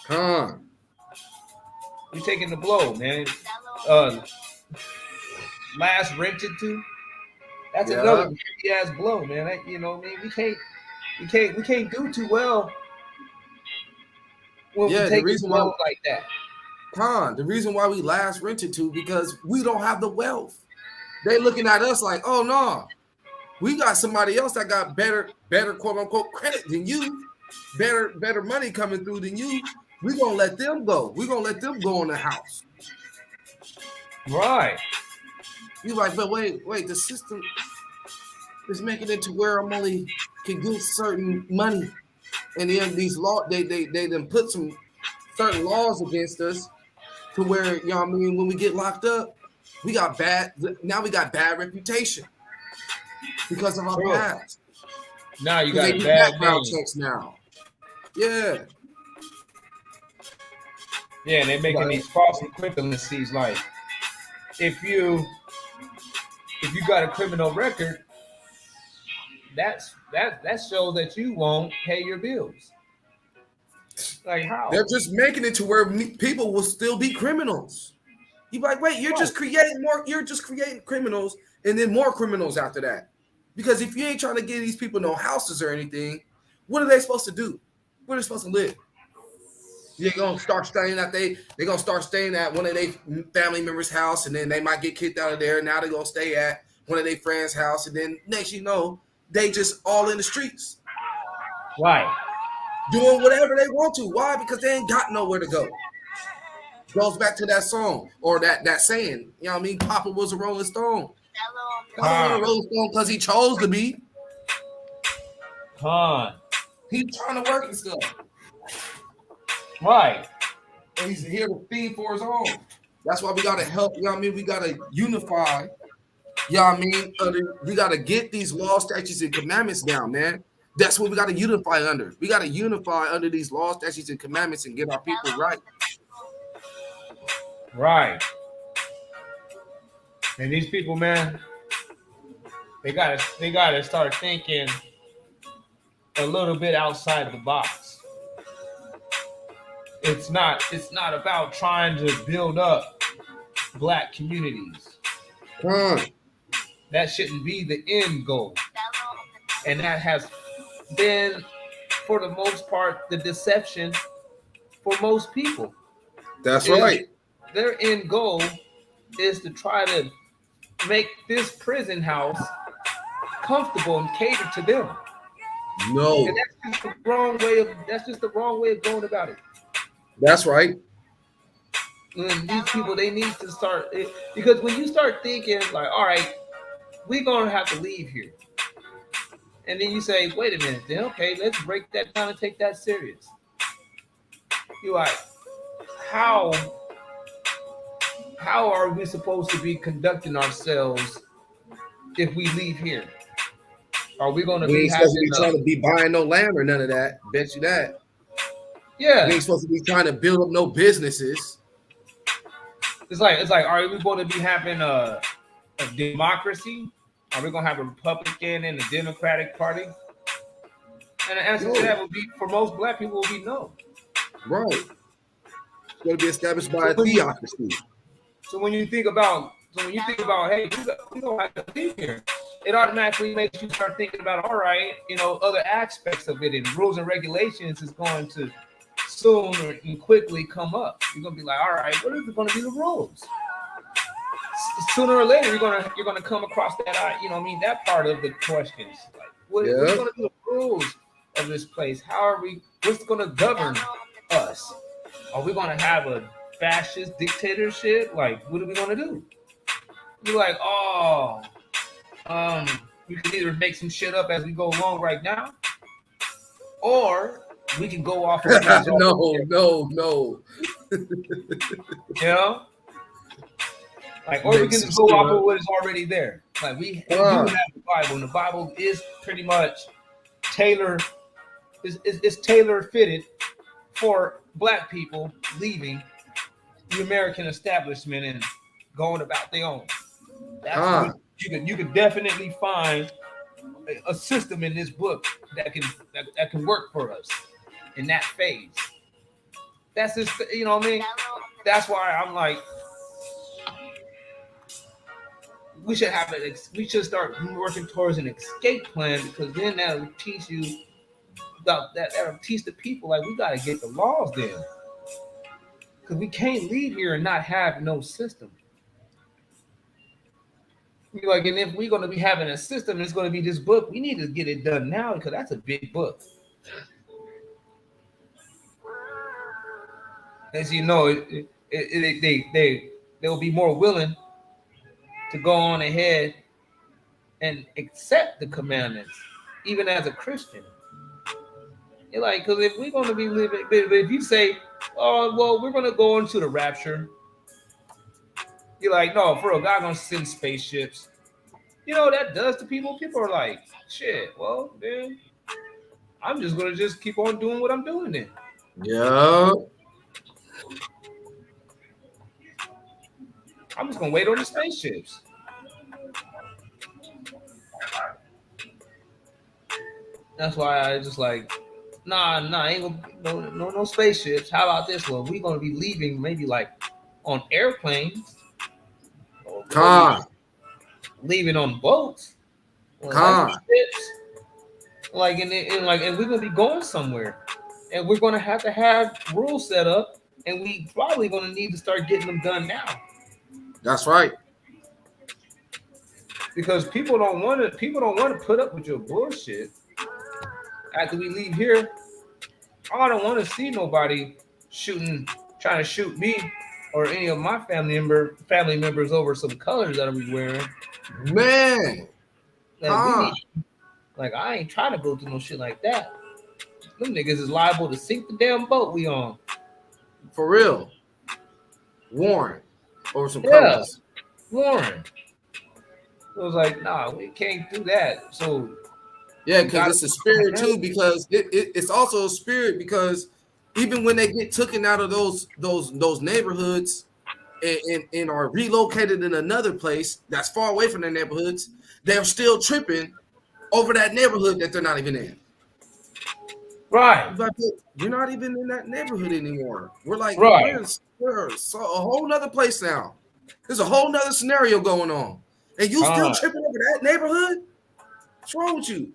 S3: We're
S4: taking the blow, man. Last rented to. That's another big ass blow, man. That, you know what I mean? We can't do too well when we take a blow like that.
S3: The reason why we last rented to because we don't have the wealth. They looking at us like, oh no, we got somebody else that got better quote unquote credit than you, better money coming through than you. We're gonna let them go. We're gonna let them go in the house.
S4: Right.
S3: You're like, but wait, the system is making it to where I'm only can get certain money. And then these law they then put some certain laws against us. To where, you know what I mean, when we get locked up, we got bad reputation because of our past.
S4: Now you got bad
S3: background checks now. Yeah.
S4: Yeah, and they're making these false equivalencies like if you got a criminal record, that shows that you won't pay your bills. Like how?
S3: They're just making it to where people will still be criminals. You like, wait, you're just creating more. You're just creating criminals, and then more criminals after that. Because if you ain't trying to give these people no houses or anything, what are they supposed to do? Where are they supposed to live? They're gonna start staying at they're gonna start staying at one of their family members' house, and then they might get kicked out of there. Now they're gonna stay at one of their friends' house, and then next you know, they just all in the streets.
S4: Right.
S3: Doing whatever they want to. Why? Because they ain't got nowhere to go. Goes back to that song or that saying. You know what I mean? Papa was a Rolling Stone. Papa was a Rolling Stone because he chose to be. He's trying to work and stuff.
S4: Right.
S3: And he's here to feed for his own. That's why we gotta help. You know what I mean? We gotta unify. You know what I mean? We gotta get these laws, statutes, and commandments down, man. That's what we gotta unify under. We gotta unify under these laws, statutes, and commandments and get our people right.
S4: Right. And these people, man, they gotta start thinking a little bit outside the box. It's not about trying to build up black communities. That shouldn't be the end goal. And that has been, for the most part, the deception for most people.
S3: That's right.
S4: Their end goal is to try to make this prison house comfortable and cater to them.
S3: No.
S4: And that's just the wrong way of going about it.
S3: That's right.
S4: And these people, they need to start, because when you start thinking like, all right, we're gonna have to leave here. And then you say, wait a minute, then okay, let's break that down and take that serious. You're like, how are we supposed to be conducting ourselves if we leave here? Are we going to be
S3: trying to be buying no land or none of that? Bet you that.
S4: Yeah.
S3: We ain't supposed to be trying to build up no businesses.
S4: It's like, are we going to be having a democracy? Are we going to have a Republican and a Democratic Party? And the answer to that would be, for most black people, will be no.
S3: Right. It's going to be established by a theocracy.
S4: So when you think about, hey, we don't have to leave here, it automatically makes you start thinking about, all right, other aspects of it, and rules and regulations is going to soon and quickly come up. You're going to be like, all right, what is going to be the rules? Sooner or later, you're gonna come across that, that part of the questions. Like, what's going to be the rules of this place? What's going to govern us? Are we going to have a fascist dictatorship? Like, what are we going to do? You're like, we can either make some shit up as we go along right now, or we can go off of
S3: no.
S4: Like, or we can just go off of what is already there. Like, we do have the Bible, and the Bible is pretty much tailored fitted for black people leaving the American establishment and going about their own. That's you can definitely find a system in this book that can work for us in that phase. That's just, what I mean? That's why I'm like, we should start working towards an escape plan, because then that'll teach you about that. That'll teach the people, like, we got to get the laws there, because we can't leave here and not have no system. You're like, and if we're going to be having a system, it's going to be this book. We need to get it done now, because that's a big book. As you know, they'll be more willing to go on ahead and accept the commandments, even as a Christian. You're like, because if we're going to be living, if you say, oh, well, we're going to go into the rapture, you're like, no, for real, God going to send spaceships. You know what that does to people? People are like, shit, well, then I'm just going to just keep on doing what I'm doing then.
S3: Yeah.
S4: I'm just going to wait on the spaceships. That's why I just like, nah, ain't gonna no spaceships. How about this one? We gonna be leaving maybe like on airplanes, or we gonna be leaving on boats, or like ships. Like and we're gonna be going somewhere, and we're gonna have to have rules set up, and we probably gonna need to start getting them done now.
S3: That's right.
S4: Because people don't want to put up with your bullshit after we leave here. I don't want to see nobody trying to shoot me or any of my family members over some colors that we wearing.
S3: Man.
S4: Like, I ain't trying to go through no shit like that. Them niggas is liable to sink the damn boat we on.
S3: For real. Warren. Over some colors.
S4: Warren. It was like, nah, we can't do that. So
S3: yeah, because it's a spirit too, because it's also a spirit, because even when they get taken out of those neighborhoods and are relocated in another place that's far away from their neighborhoods, they're still tripping over that neighborhood that they're not even in.
S4: Right.
S3: But we're not even in that neighborhood anymore. We're like,
S4: right.
S3: we're a whole nother place now. There's a whole nother scenario going on. And you still tripping over that neighborhood? What's wrong with you?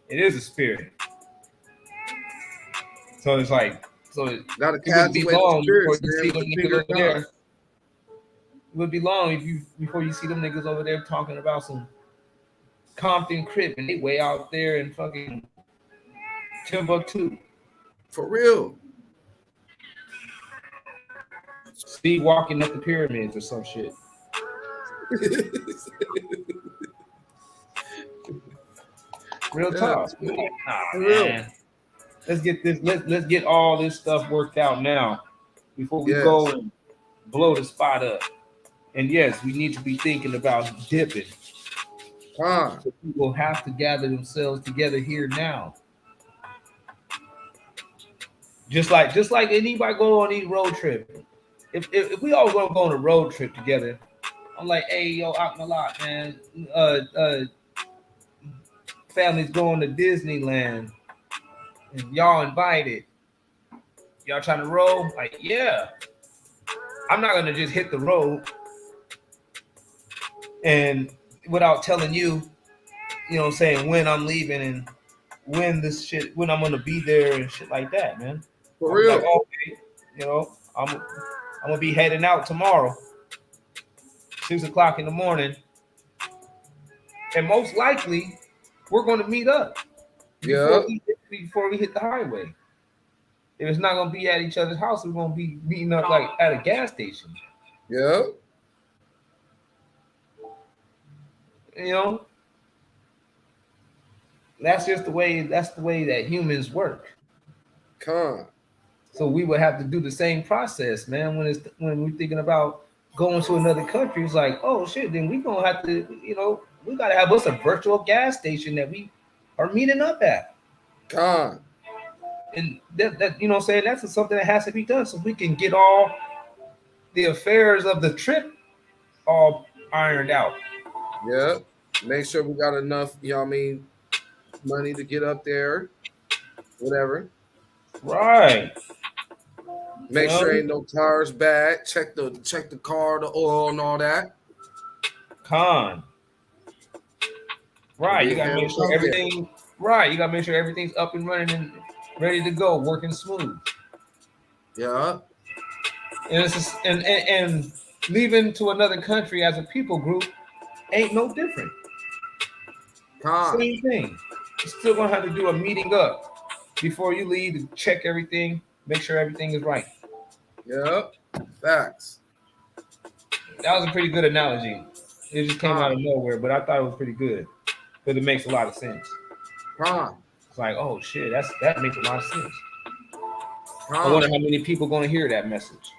S4: It is a spirit. So it's like, it
S3: would be long before you see them niggas over there.
S4: It would be long before you see them niggas over there talking about some Compton Crip, and they way out there in fucking Timbuktu.
S3: For real.
S4: Steve walking up the pyramids or some shit. Real talk. Real. Let's get this. Let's get all this stuff worked out now before we go and blow the spot up. And yes, we need to be thinking about dipping. So people have to gather themselves together here now. Just like anybody go on any road trip. If we all gonna go on a road trip together, I'm like, hey, yo, out in the lot, man. Family's going to Disneyland, and y'all invited. Y'all trying to roll? Like, yeah. I'm not gonna just hit the road and without telling you, you know what I'm saying, when I'm leaving and when I'm gonna be there and shit like that, man.
S3: For real.
S4: Like, okay, you know, I'm gonna be heading out tomorrow, 6:00 in the morning, and most likely we're gonna meet up before we hit the highway. If it's not gonna be at each other's house, we're gonna be meeting up like at a gas station.
S3: Yeah.
S4: You know, that's just the way. That's the way that humans work. So we would have to do the same process, man. When we're thinking about going to another country, it's like, oh shit, then we gonna have to, you know, we gotta have us a virtual gas station that we are meeting up at. And that you know what I'm saying, that's something that has to be done so we can get all the affairs of the trip all ironed out.
S3: Yeah. Make sure we got enough, you know what I mean, money to get up there, whatever.
S4: Right.
S3: Make sure ain't no tires bad. Check the car, the oil, and all that.
S4: Right. You gotta make sure everything. Right. You gotta make sure everything's up and running and ready to go, working smooth.
S3: Yeah.
S4: And it's just, and leaving to another country as a people group ain't no different. Same thing. You're still gonna have to do a meeting up before you leave to check everything, make sure everything is right.
S3: Yep. Facts.
S4: That was a pretty good analogy. It just came out of nowhere, but I thought it was pretty good because it makes a lot of sense. It's like, oh shit, that makes a lot of sense. I wonder how many people gonna hear that message.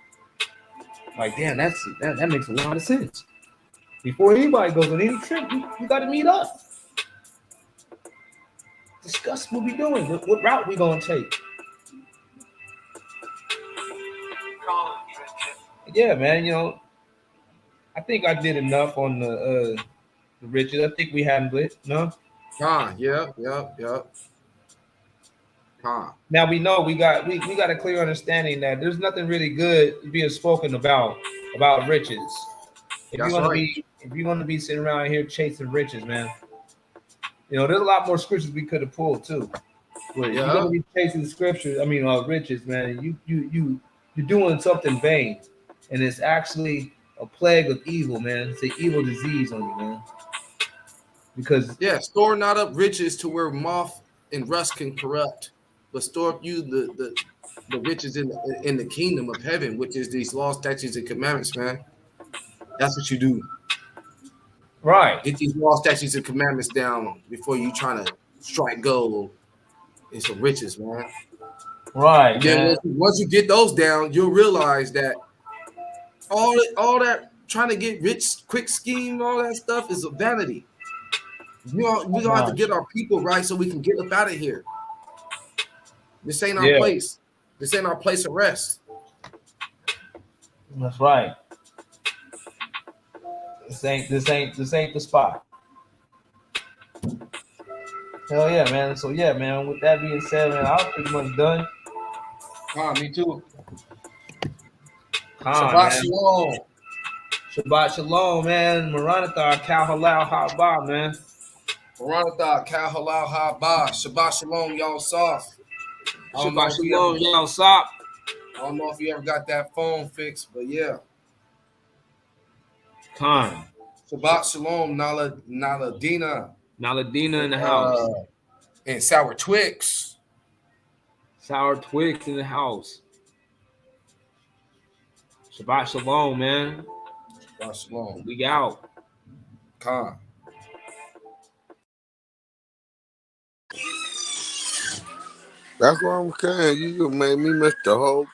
S4: Like, damn, that makes a lot of sense. Before anybody goes on any trip, you got to meet up. Discuss what we doing, what route we gonna take. Yeah, man. You know, I think I did enough on the riches. I think we handled it. No.
S3: Yep.
S4: Now we know we got a clear understanding that there's nothing really good being spoken about riches. If
S3: That's
S4: you're gonna
S3: right.
S4: be sitting around here chasing riches, man, you know there's a lot more scriptures we could have pulled too. But if you're gonna be chasing scriptures, riches, man, you're doing something vain, and it's actually a plague of evil, man. It's an evil disease on you, man. Because
S3: store not up riches to where moth and rust can corrupt, but store up you the riches in the kingdom of heaven, which is these laws, statutes, and commandments, man. That's what you do.
S4: right,
S3: Get these laws, statutes, and commandments down before you trying to strike gold and some riches, man.
S4: right,
S3: And then
S4: man.
S3: once you get those down, you'll realize that all that trying to get rich quick scheme, all that stuff is a vanity. We're gonna have to get our people right so we can get up out of here. This ain't our place. This ain't our place of rest.
S4: That's right. This ain't the spot. Hell yeah, man. So yeah, man. With that being said, man, I'm pretty much done.
S3: Me too.
S4: Shabbat shalom. Shabbat shalom, man. Maranatha, Kal Halal Haba, man.
S3: Maranatha, Kal Halal Haba. Shabbat shalom, y'all soft.
S4: Shabbat shalom, y'all soft.
S3: I don't know if you ever got that phone fixed, but yeah.
S4: Khan.
S3: Shabbat shalom, Naladina.
S4: Naladina in the house.
S3: And Sour Twix.
S4: Sour Twix in the house. Shabbat shalom, man.
S3: Shabbat shalom.
S4: We out.
S3: Khan.
S5: That's what I'm saying. You made me miss the whole